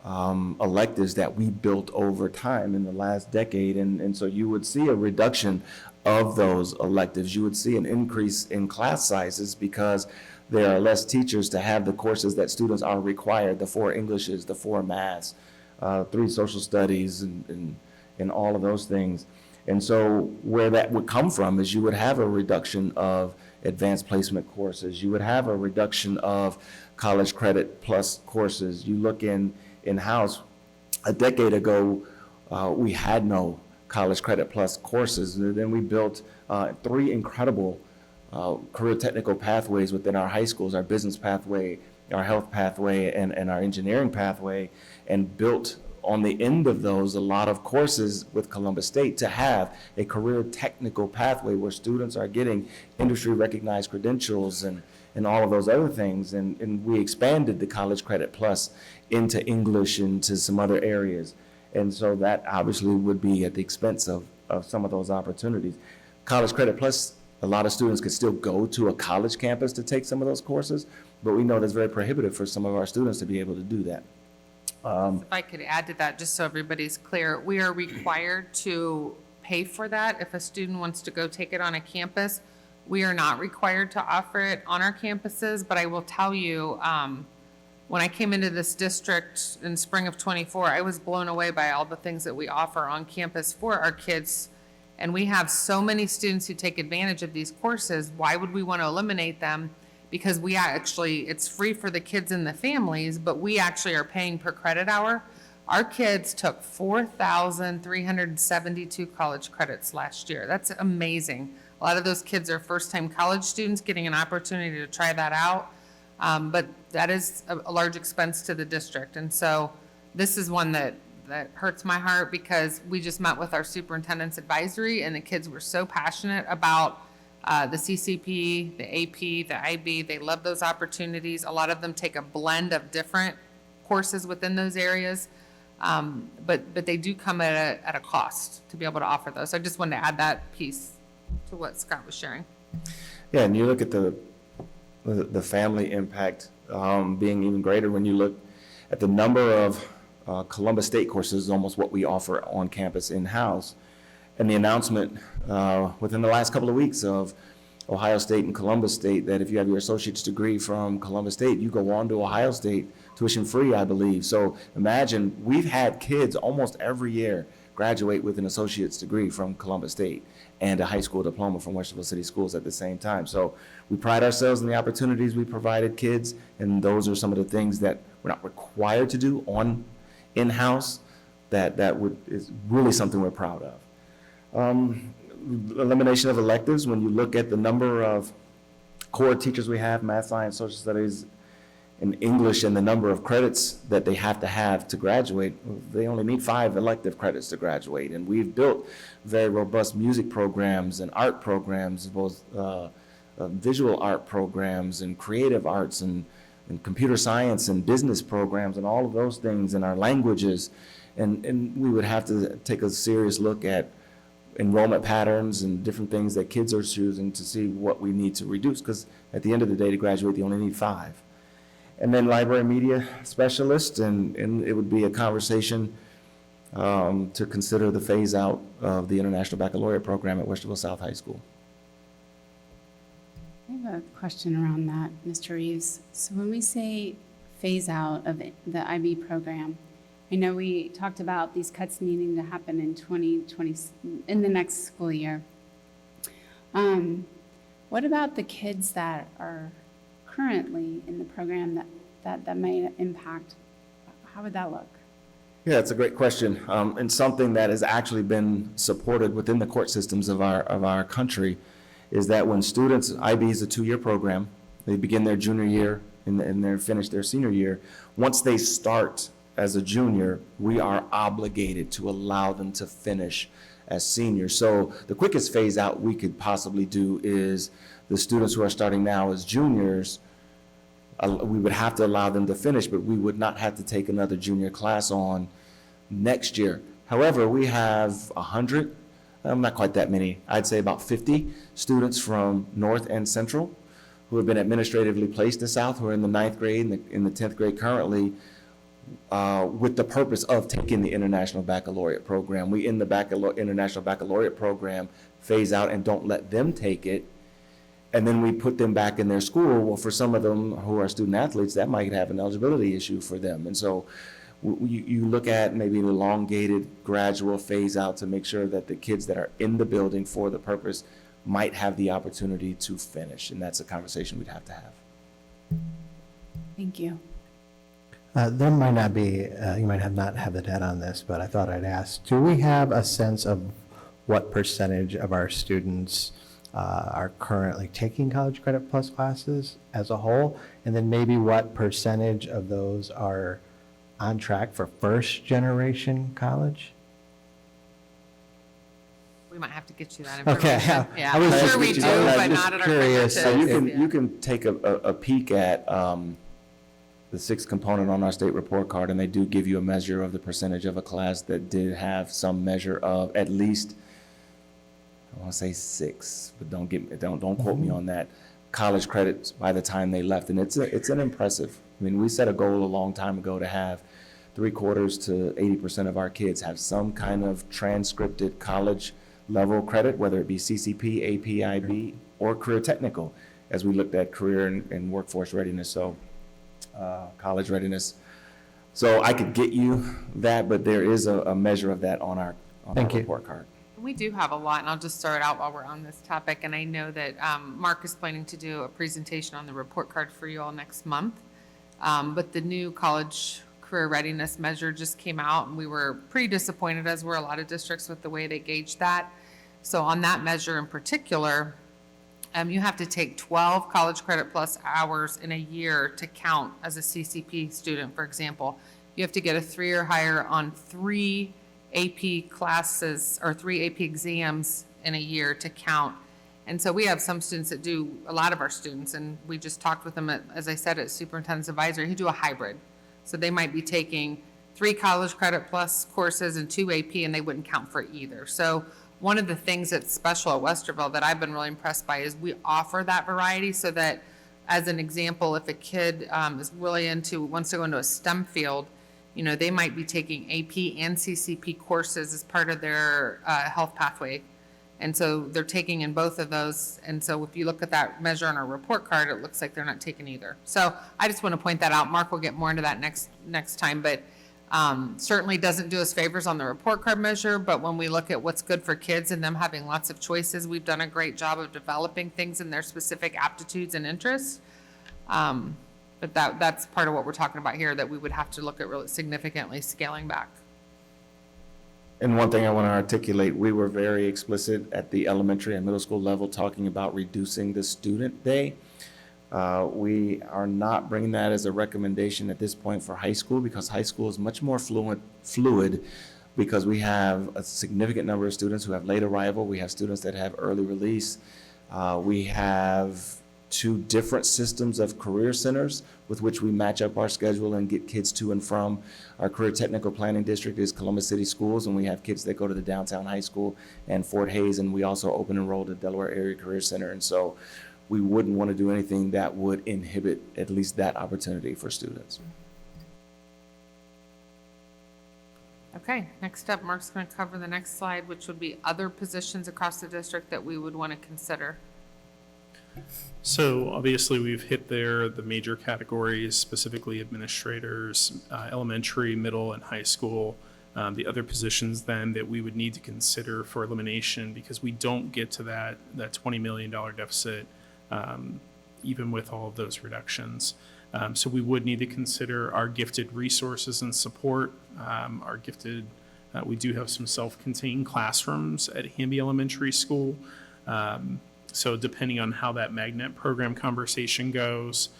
electives that we built over time in the last decade. And so you would see a reduction of those electives. You would see an increase in class sizes because there are less teachers to have the courses that students are required, the 4 Englishes, the 4 maths, 3 social studies, and all of those things. And so where that would come from is you would have a reduction of advanced placement courses. You would have a reduction of college credit plus courses. You look in-house, a decade ago, we had no college credit plus courses. And then we built 3 incredible career technical pathways within our high schools, our business pathway, our health pathway, and our engineering pathway, and built on the end of those a lot of courses with Columbus State to have a career technical pathway where students are getting industry recognized credentials and all of those other things. And we expanded the college credit plus into English and to some other areas. And so that obviously would be at the expense of some of those opportunities. College credit plus a lot of students could still go to a college campus to take some of those courses, but we know that's very prohibitive for some of our students to be able to do that. If I could add to that, just so everybody's clear, we are required to pay for that if a student wants to go take it on a campus. We are not required to offer it on our campuses, but I will tell you, when I came into this district in spring of '24, I was blown away by all the things that we offer on campus for our kids. And we have so many students who take advantage of these courses. Why would we want to eliminate them? Because we actually, it's free for the kids and the families, but we actually are paying per credit hour. Our kids took 4,372 college credits last year. That's amazing. A lot of those kids are first-time college students getting an opportunity to try that out. But that is a large expense to the district. And so this is one that hurts my heart because we just met with our superintendent's advisory and the kids were so passionate about the CCP, the AP, the IB. They love those opportunities. A lot of them take a blend of different courses within those areas. But they do come at a cost to be able to offer those. So I just wanted to add that piece to what Scott was sharing. Yeah, and you look at the family impact being even greater when you look at the number of Columbus State courses, is almost what we offer on campus in-house. And the announcement within the last couple of weeks of Ohio State and Columbus State that if you have your associate's degree from Columbus State, you go on to Ohio State tuition free, I believe. So imagine, we've had kids almost every year graduate with an associate's degree from Columbus State and a high school diploma from Westerville City Schools at the same time. So we pride ourselves in the opportunities we provided kids, and those are some of the things that we're not required to do on in-house is really something we're proud of. Elimination of electives, when you look at the number of core teachers we have, math, science, social studies, and English, and the number of credits that they have to graduate, they only need 5 elective credits to graduate. And we've built very robust music programs and art programs, both visual art programs and creative arts and computer science and business programs and all of those things in our languages. And we would have to take a serious look at enrollment patterns and different things that kids are choosing to see what we need to reduce, because at the end of the day, to graduate, they only need 5. And then library media specialists, and it would be a conversation to consider the phase out of the International Baccalaureate program at Westerville South High School. I have a question around that, Mr. Reeves. So when we say phase out of the IB program, I know we talked about these cuts needing to happen in 2020, in the next school year. What about the kids that are currently in the program that may impact? How would that look? Yeah, it's a great question, and something that has actually been supported within the court systems of our country is that when students, IB is a 2-year program, they begin their junior year and they're finished their senior year. Once they start as a junior, we are obligated to allow them to finish as seniors. So the quickest phase out we could possibly do is the students who are starting now as juniors, we would have to allow them to finish, but we would not have to take another junior class on next year. However, we have 100, not quite that many, I'd say about 50 students from North and Central who have been administratively placed in South, who are in the 9th grade and in the 10th grade currently, with the purpose of taking the International Baccalaureate program. We, in the International Baccalaureate program, phase out and don't let them take it, and then we put them back in their school. Well, for some of them who are student athletes, that might have an eligibility issue for them. And so you look at maybe an elongated, gradual phase out to make sure that the kids that are in the building for the purpose might have the opportunity to finish. And that's a conversation we'd have to have. Thank you. There might not be, you might not have the data on this, but I thought I'd ask, do we have a sense of what percentage of our students are currently taking College Credit Plus classes as a whole? And then maybe what percentage of those are on track for first generation college? We might have to get you that Okay. information. Yeah, I was I'm just- sure we do, I was but just not at our curious. So fingertips. you can take a peek at the 6th component on our state report card, and they do give you a measure of the percentage of a class that did have some measure of at least I want to say 6, but don't quote me on that, college credits by the time they left. And it's an impressive. I mean, we set a goal a long time ago to have 3/4 to 80% of our kids have some kind of transcripted college level credit, whether it be CCP, AP, IB, or career technical, as we looked at career and workforce readiness, so college readiness. So I could get you that, but there is a measure of that on our Thank you. report card. We do have a lot, and I'll just throw it out while we're on this topic. And I know that Mark is planning to do a presentation on the report card for you all next month. But the new college career readiness measure just came out, and we were pretty disappointed, as were a lot of districts, with the way they gauged that. So on that measure in particular, you have to take 12 college credit plus hours in a year to count as a CCP student, for example. You have to get a 3 or higher on 3 AP classes or 3 AP exams in a year to count. And so we have some students that do, a lot of our students, and we just talked with them, as I said, at Superintendent's Advisory, who do a hybrid. So they might be taking 3 college credit plus courses and 2 AP, and they wouldn't count for either. So one of the things that's special at Westerville that I've been really impressed by is we offer that variety, so that, as an example, if a kid is really wants to go into a STEM field, you know, they might be taking AP and CCP courses as part of their health pathway. And so they're taking in both of those. And so if you look at that measure on our report card, it looks like they're not taking either. So I just want to point that out. Mark will get more into that next time, but certainly doesn't do us favors on the report card measure. But when we look at what's good for kids and them having lots of choices, we've done a great job of developing things in their specific aptitudes and interests. But that's part of what we're talking about here, that we would have to look at really significantly scaling back. And one thing I want to articulate, we were very explicit at the elementary and middle school level talking about reducing the student day. We are not bringing that as a recommendation at this point for high school, because high school is much more fluid because we have a significant number of students who have late arrival. We have students that have early release. We have 2 different systems of career centers with which we match up our schedule and get kids to and from. Our career technical planning district is Columbus City Schools, and we have kids that go to the downtown high school and Fort Hays, and we also open enrolled at Delaware Area Career Center. And so we wouldn't want to do anything that would inhibit at least that opportunity for students. Okay, next up, Mark's going to cover the next slide, which would be other positions across the district that we would want to consider. So obviously, we've hit there the major categories, specifically administrators, elementary, middle, and high school. The other positions then that we would need to consider for elimination, because we don't get to that $20 million deficit, even with all of those reductions. So we would need to consider our gifted resources and support. We do have some self-contained classrooms at Hamby Elementary School. So depending on how that magnet program conversation goes,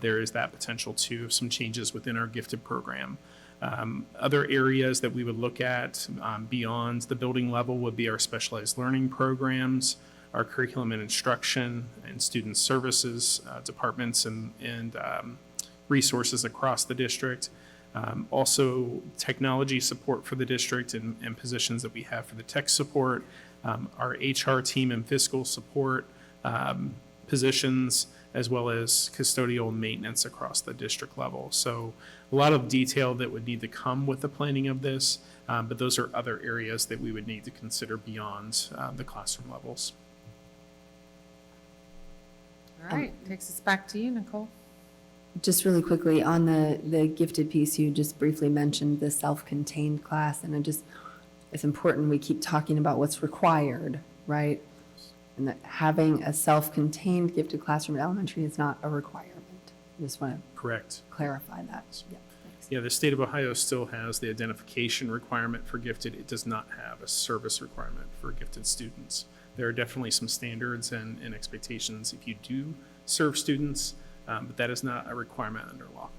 there is that potential to some changes within our gifted program. Other areas that we would look at beyond the building level would be our specialized learning programs, our curriculum and instruction and student services departments and resources across the district. Also technology support for the district and positions that we have for the tech support. Our HR team and fiscal support positions, as well as custodial and maintenance across the district level. So a lot of detail that would need to come with the planning of this, but those are other areas that we would need to consider beyond the classroom levels. All right, takes us back to you, Nicole. Just really quickly, on the gifted piece, you just briefly mentioned the self-contained class, and it's important we keep talking about what's required, right? And that having a self-contained gifted classroom at elementary is not a requirement. I just want to Correct. clarify that. Yeah, thanks. Yeah, the state of Ohio still has the identification requirement for gifted. It does not have a service requirement for gifted students. There are definitely some standards and expectations if you do serve students, but that is not a requirement under law.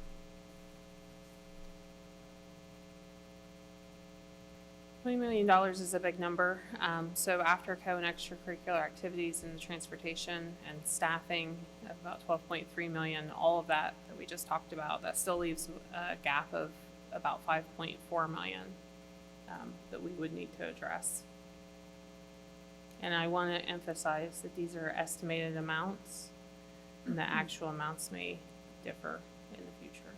$20 million is a big number. So after co and extracurricular activities and transportation and staffing of about 12.3 million, all of that we just talked about, that still leaves a gap of about 5.4 million that we would need to address. And I want to emphasize that these are estimated amounts, and the actual amounts may differ in the future.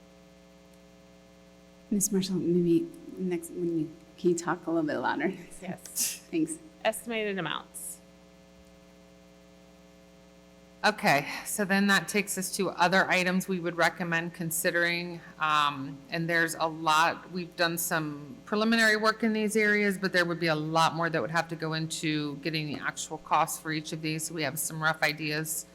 Ms. Marshall, maybe can you talk a little bit louder? Yes. Thanks. Estimated amounts. Okay, so then that takes us to other items we would recommend considering. And there's a lot, we've done some preliminary work in these areas, but there would be a lot more that would have to go into getting the actual costs for each of these. So we have some rough ideas.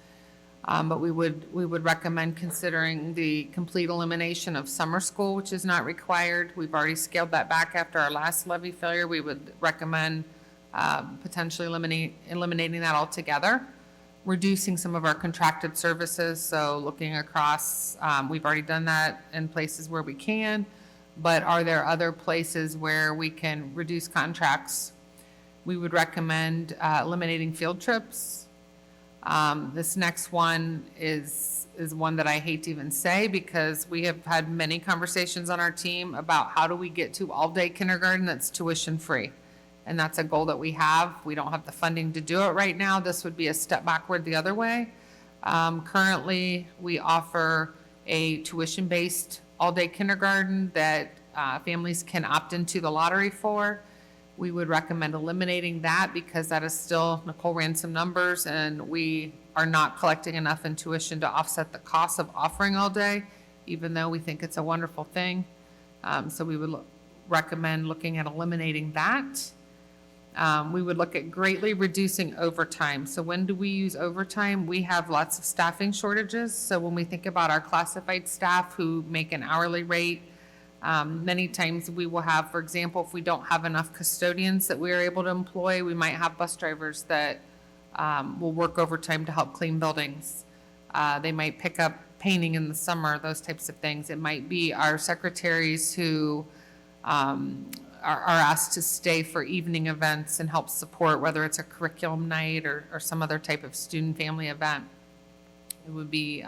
But we would recommend considering the complete elimination of summer school, which is not required. We've already scaled that back after our last levy failure. We would recommend potentially eliminating that altogether. Reducing some of our contracted services, so looking across, we've already done that in places where we can, but are there other places where we can reduce contracts? We would recommend eliminating field trips. This next one is one that I hate to even say because we have had many conversations on our team about how do we get to all-day kindergarten that's tuition-free. And that's a goal that we have. We don't have the funding to do it right now. This would be a step backward the other way. Currently, we offer a tuition-based all-day kindergarten that families can opt into the lottery for. We would recommend eliminating that because that is still, Nicole ran some numbers, and we are not collecting enough in tuition to offset the cost of offering all day, even though we think it's a wonderful thing. So we would recommend looking at eliminating that. We would look at greatly reducing overtime. So when do we use overtime? We have lots of staffing shortages. So when we think about our classified staff who make an hourly rate, many times we will have, for example, if we don't have enough custodians that we are able to employ, we might have bus drivers that will work overtime to help clean buildings. They might pick up painting in the summer, those types of things. It might be our secretaries who are asked to stay for evening events and help support, whether it's a curriculum night or some other type of student family event. It would be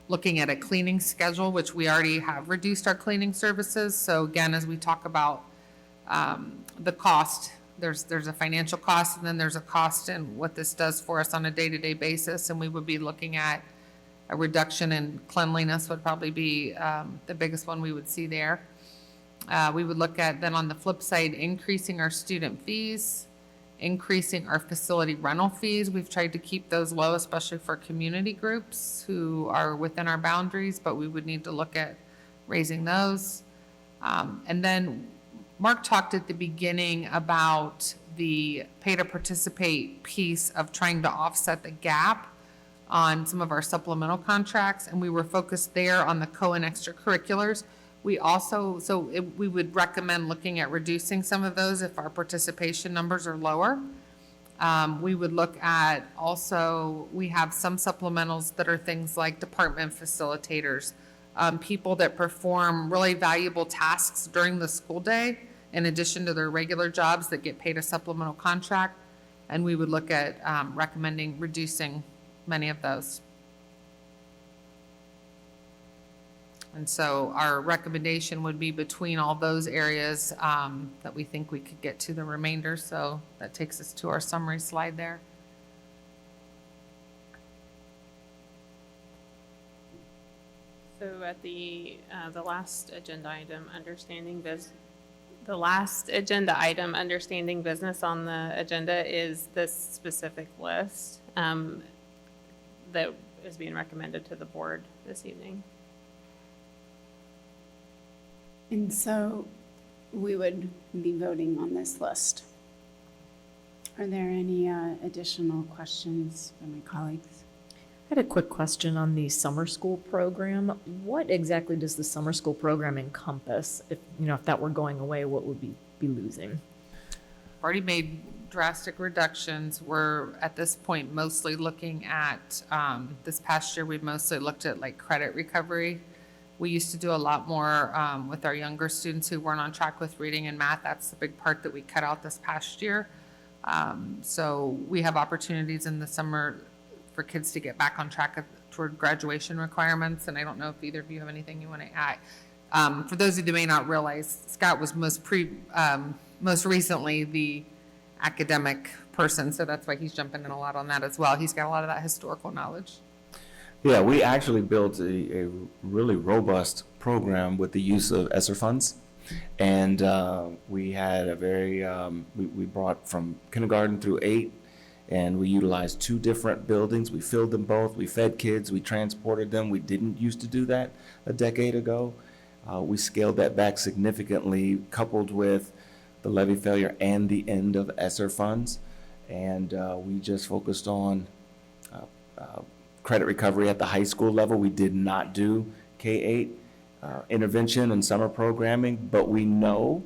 looking at a cleaning schedule, which we already have reduced our cleaning services. So again, as we talk about the cost, there's a financial cost, and then there's a cost in what this does for us on a day-to-day basis. And we would be looking at a reduction in cleanliness would probably be the biggest one we would see there. We would look at, then on the flip side, increasing our student fees, increasing our facility rental fees. We've tried to keep those low, especially for community groups who are within our boundaries, but we would need to look at raising those. And then Mark talked at the beginning about the pay to participate piece of trying to offset the gap on some of our supplemental contracts, and we were focused there on the co and extracurriculars. We also, we would recommend looking at reducing some of those if our participation numbers are lower. We would look at also, we have some supplementals that are things like department facilitators, people that perform really valuable tasks during the school day in addition to their regular jobs that get paid a supplemental contract. And we would look at recommending reducing many of those. And so our recommendation would be between all those areas that we think we could get to the remainder. So that takes us to our summary slide there. So at the last agenda item, the last agenda item, understanding business on the agenda is this specific list that is being recommended to the board this evening. And so we would be voting on this list. Are there any additional questions from my colleagues? I had a quick question on the summer school program. What exactly does the summer school program encompass? If that were going away, what would we be losing? Already made drastic reductions. We're at this point mostly looking at, this past year, we've mostly looked at like credit recovery. We used to do a lot more with our younger students who weren't on track with reading and math. That's the big part that we cut out this past year. So we have opportunities in the summer for kids to get back on track toward graduation requirements. And I don't know if either of you have anything you want to add. For those of you who may not realize, Scott was most recently the academic person, so that's why he's jumping in a lot on that as well. He's got a lot of that historical knowledge. Yeah, we actually built a really robust program with the use of ESSER funds. And we had a very, we brought from kindergarten through 8, and we utilized 2 different buildings. We filled them both. We fed kids. We transported them. We didn't used to do that a decade ago. We scaled that back significantly, coupled with the levy failure and the end of ESSER funds. And we just focused on credit recovery at the high school level. We did not do K-8 intervention and summer programming, but we know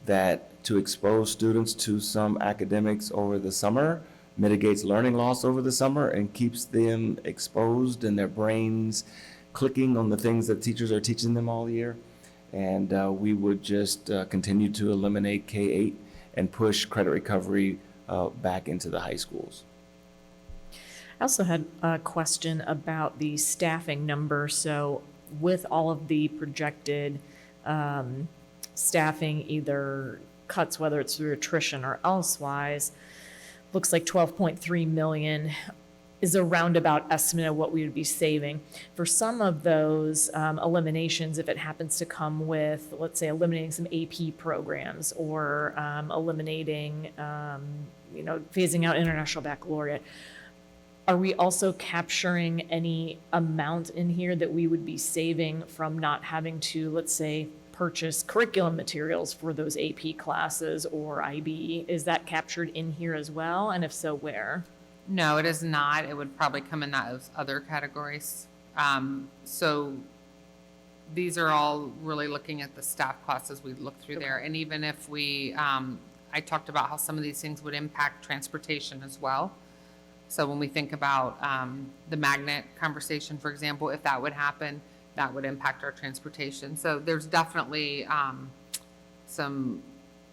that to expose students to some academics over the summer mitigates learning loss over the summer and keeps them exposed and their brains clicking on the things that teachers are teaching them all year. And we would just continue to eliminate K-8 and push credit recovery back into the high schools. I also had a question about the staffing number. So with all of the projected staffing, either cuts, whether it's through attrition or elsewise, looks like 12.3 million is a roundabout estimate of what we would be saving. For some of those eliminations, if it happens to come with, let's say, eliminating some AP programs or eliminating, phasing out International Baccalaureate, are we also capturing any amount in here that we would be saving from not having to, let's say, purchase curriculum materials for those AP classes or IB? Is that captured in here as well? And if so, where? No, it is not. It would probably come in those other categories. So these are all really looking at the staff costs as we look through there. And even if we, I talked about how some of these things would impact transportation as well. So when we think about the magnet conversation, for example, if that would happen, that would impact our transportation. So there's definitely some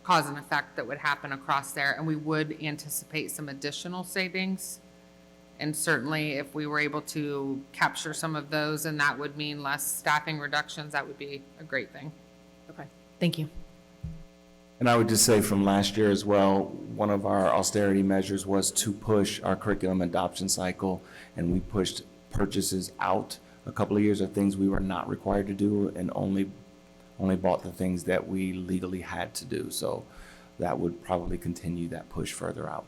cause and effect that would happen across there, and we would anticipate some additional savings. And certainly if we were able to capture some of those, and that would mean less staffing reductions, that would be a great thing. Okay, thank you. And I would just say from last year as well, one of our austerity measures was to push our curriculum adoption cycle, and we pushed purchases out a couple of years of things we were not required to do and only bought the things that we legally had to do. So that would probably continue that push further out.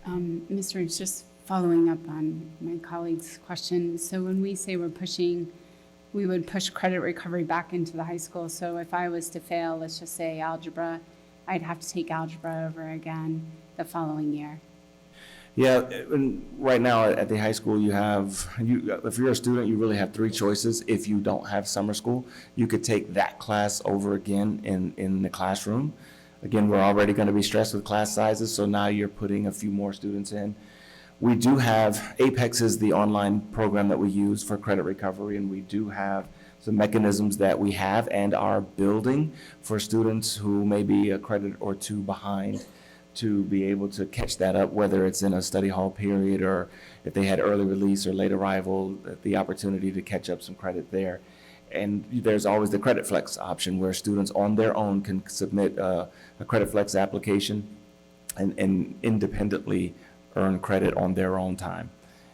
Mr. Reeves, just following up on my colleague's question. So when we say we would push credit recovery back into the high school. So if I was to fail, let's just say algebra, I'd have to take algebra over again the following year. Yeah, and right now at the high school, if you're a student, you really have 3 choices. If you don't have summer school, you could take that class over again in the classroom. Again, we're already going to be stressed with class sizes, so now you're putting a few more students in. We do have, Apex is the online program that we use for credit recovery, and we do have some mechanisms that we have and are building for students who may be a credit or 2 behind to be able to catch that up, whether it's in a study hall period or if they had early release or late arrival, the opportunity to catch up some credit there. And there's always the Credit Flex option where students on their own can submit a Credit Flex application and independently earn credit on their own time.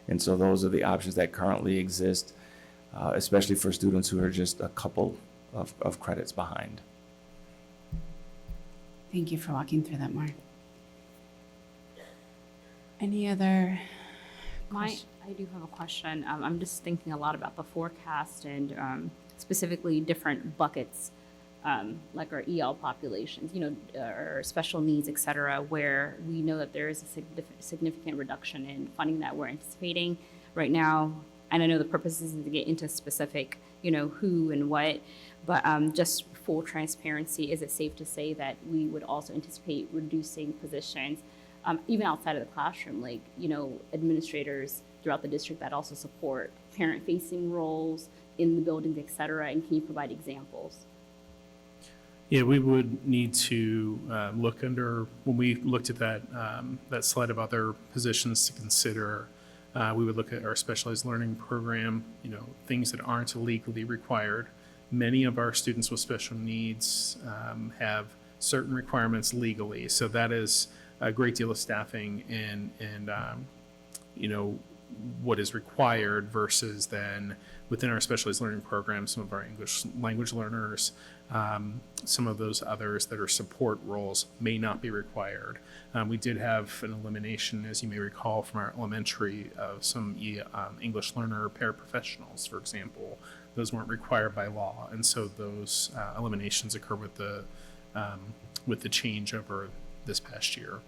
And so those are the options that currently exist, especially for students who are just a couple of credits behind. Thank you for walking through that more. Any other? I do have a question. I'm just thinking a lot about the forecast and specifically different buckets, like our EL populations, or special needs, et cetera, where we know that there is a significant reduction in funding that we're anticipating right now. And I know the purpose isn't to get into specific, who and what, but just full transparency, is it safe to say that we would also anticipate reducing positions even outside of the classroom, like, administrators throughout the district that also support parent-facing roles in the buildings, et cetera, and can you provide examples? Yeah, we would need to look under, when we looked at that slide of other positions to consider, we would look at our specialized learning program, things that aren't legally required. Many of our students with special needs have certain requirements legally, so that is a great deal of staffing and what is required versus then within our specialized learning program, some of our English language learners, some of those others that are support roles may not be required. We did have an elimination, as you may recall, from our elementary of some English learner paraprofessionals, for example. Those weren't required by law, and so those eliminations occur with the changeover this past year.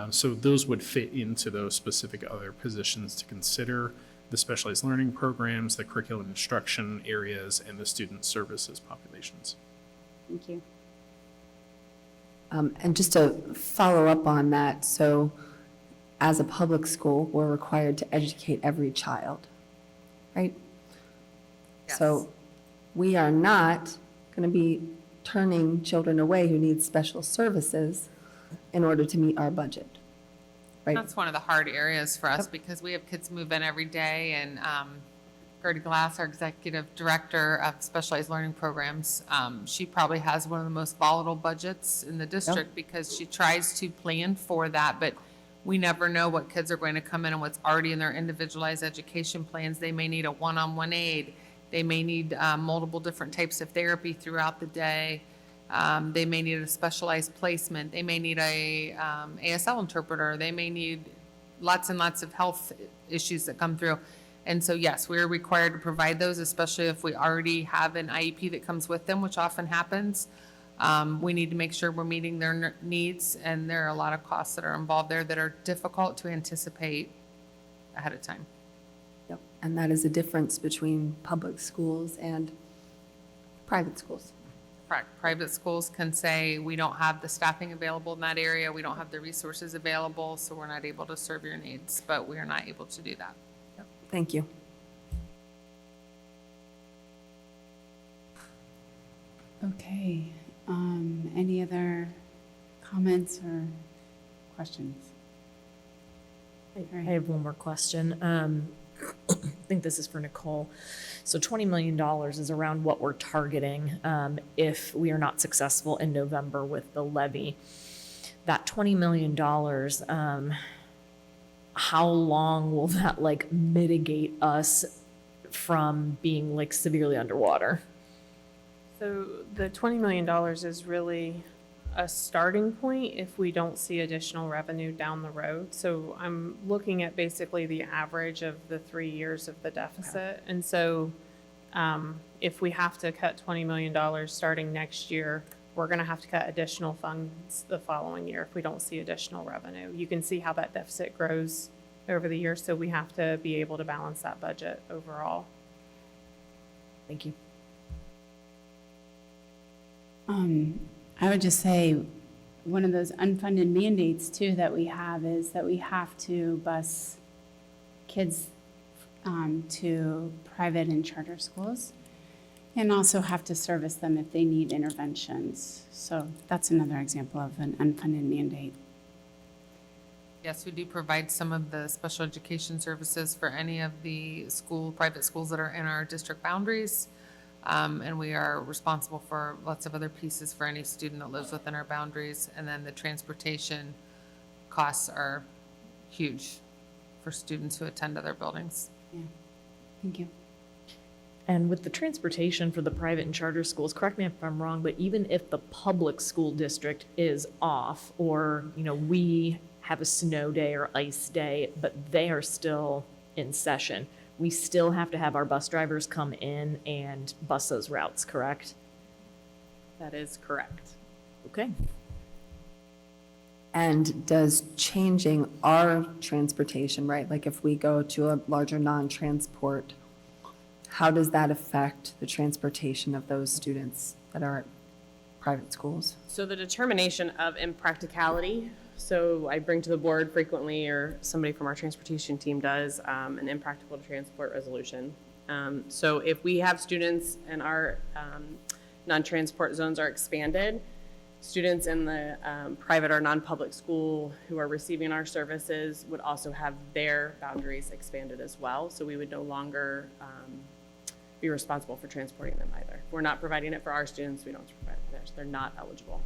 So those would fit into those specific other positions to consider: the specialized learning programs, the curriculum instruction areas, and the student services populations. Thank you. And just to follow up on that, so as a public school, we're required to educate every child, right? So we are not going to be turning children away who need special services in order to meet our budget, right? That's one of the hard areas for us because we have kids move in every day, and Gertie Glass, our executive director of specialized learning programs, she probably has one of the most volatile budgets in the district because she tries to plan for that, but we never know what kids are going to come in and what's already in their individualized education plans. They may need a one-on-one aid. They may need multiple different types of therapy throughout the day. They may need a specialized placement. They may need a ASL interpreter. They may need lots and lots of health issues that come through. And so, yes, we're required to provide those, especially if we already have an IEP that comes with them, which often happens. We need to make sure we're meeting their needs, and there are a lot of costs that are involved there that are difficult to anticipate ahead of time. Yep. And that is a difference between public schools and private schools. Correct. Private schools can say, we don't have the staffing available in that area, we don't have the resources available, so we're not able to serve your needs, but we are not able to do that. Thank you. Okay, any other comments or questions? I have one more question. I think this is for Nicole. So $20 million is around what we're targeting if we are not successful in November with the levy. That $20 million, how long will that like mitigate us from being like severely underwater? So the $20 million is really a starting point if we don't see additional revenue down the road. So I'm looking at basically the average of the 3 years of the deficit. And so if we have to cut $20 million starting next year, we're going to have to cut additional funds the following year if we don't see additional revenue. You can see how that deficit grows over the years, so we have to be able to balance that budget overall. Thank you. I would just say one of those unfunded mandates too that we have is that we have to bus kids to private and charter schools, and also have to service them if they need interventions. So that's another example of an unfunded mandate. Yes, we do provide some of the special education services for any of the private schools that are in our district boundaries. And we are responsible for lots of other pieces for any student that lives within our boundaries. And then the transportation costs are huge for students who attend other buildings. Yeah, thank you. And with the transportation for the private and charter schools, correct me if I'm wrong, but even if the public school district is off, or, you know, we have a snow day or ice day, but they are still in session, we still have to have our bus drivers come in and bus those routes, correct? That is correct. Okay. And does changing our transportation, right, like if we go to a larger non-transport, how does that affect the transportation of those students that are at private schools? So the determination of impracticality, so I bring to the board frequently, or somebody from our transportation team does, an impractical to transport resolution. So if we have students and our non-transport zones are expanded, students in the private or non-public school who are receiving our services would also have their boundaries expanded as well. So we would no longer be responsible for transporting them either. If we're not providing it for our students, we don't provide it for theirs. They're not eligible.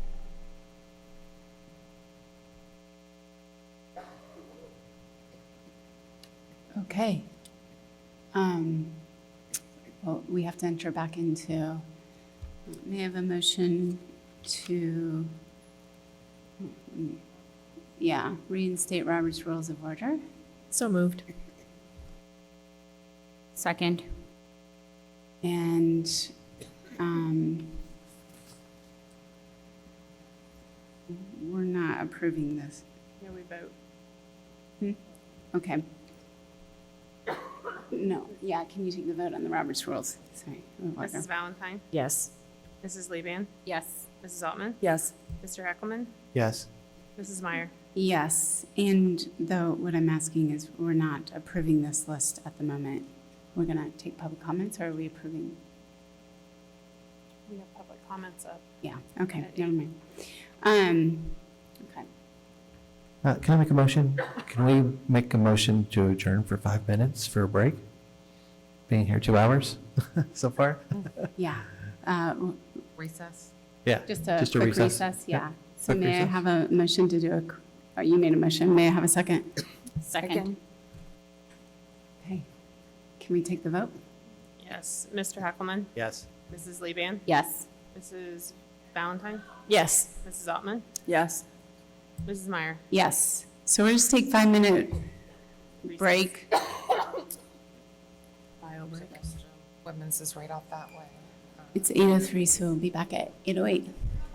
Okay. Well, we have to enter back into, may I have a motion to, reinstate Robert's Rules of Order? So moved. Second. And, we're not approving this. Yeah, we vote. Okay. No, yeah, can you take the vote on the Robert's Rules? Sorry. of order. Mrs. Valentine, Yes. Mrs. Leban, Yes. Mrs. Altman, Yes. Mr. Heckelman, Yes. Mrs. Meyer. Yes, and though what I'm asking is, we're not approving this list at the moment. We're gonna take public comments, or are we approving? We have public comments up. Yeah, okay, never mind. Okay, Can I make a motion? Can we make a motion to adjourn for 5 minutes for a break? Being here 2 hours so far? yeah, Recess? Yeah. just a Just a quick recess. recess, Yep. yeah. So Quick may I recess. have a motion to do you made a motion, may I have a second? Second. Okay, can we take the vote? Yes. Mr. Heckelman, Yes. Mrs. Leban, Yes. Mrs. Valentine, Yes. Mrs. Altman, Yes. Mrs. Meyer. Yes, so we'll just take 5-minute break. Bio break. Women's is right off that way. It's 8:03, so we'll be back at 8:08.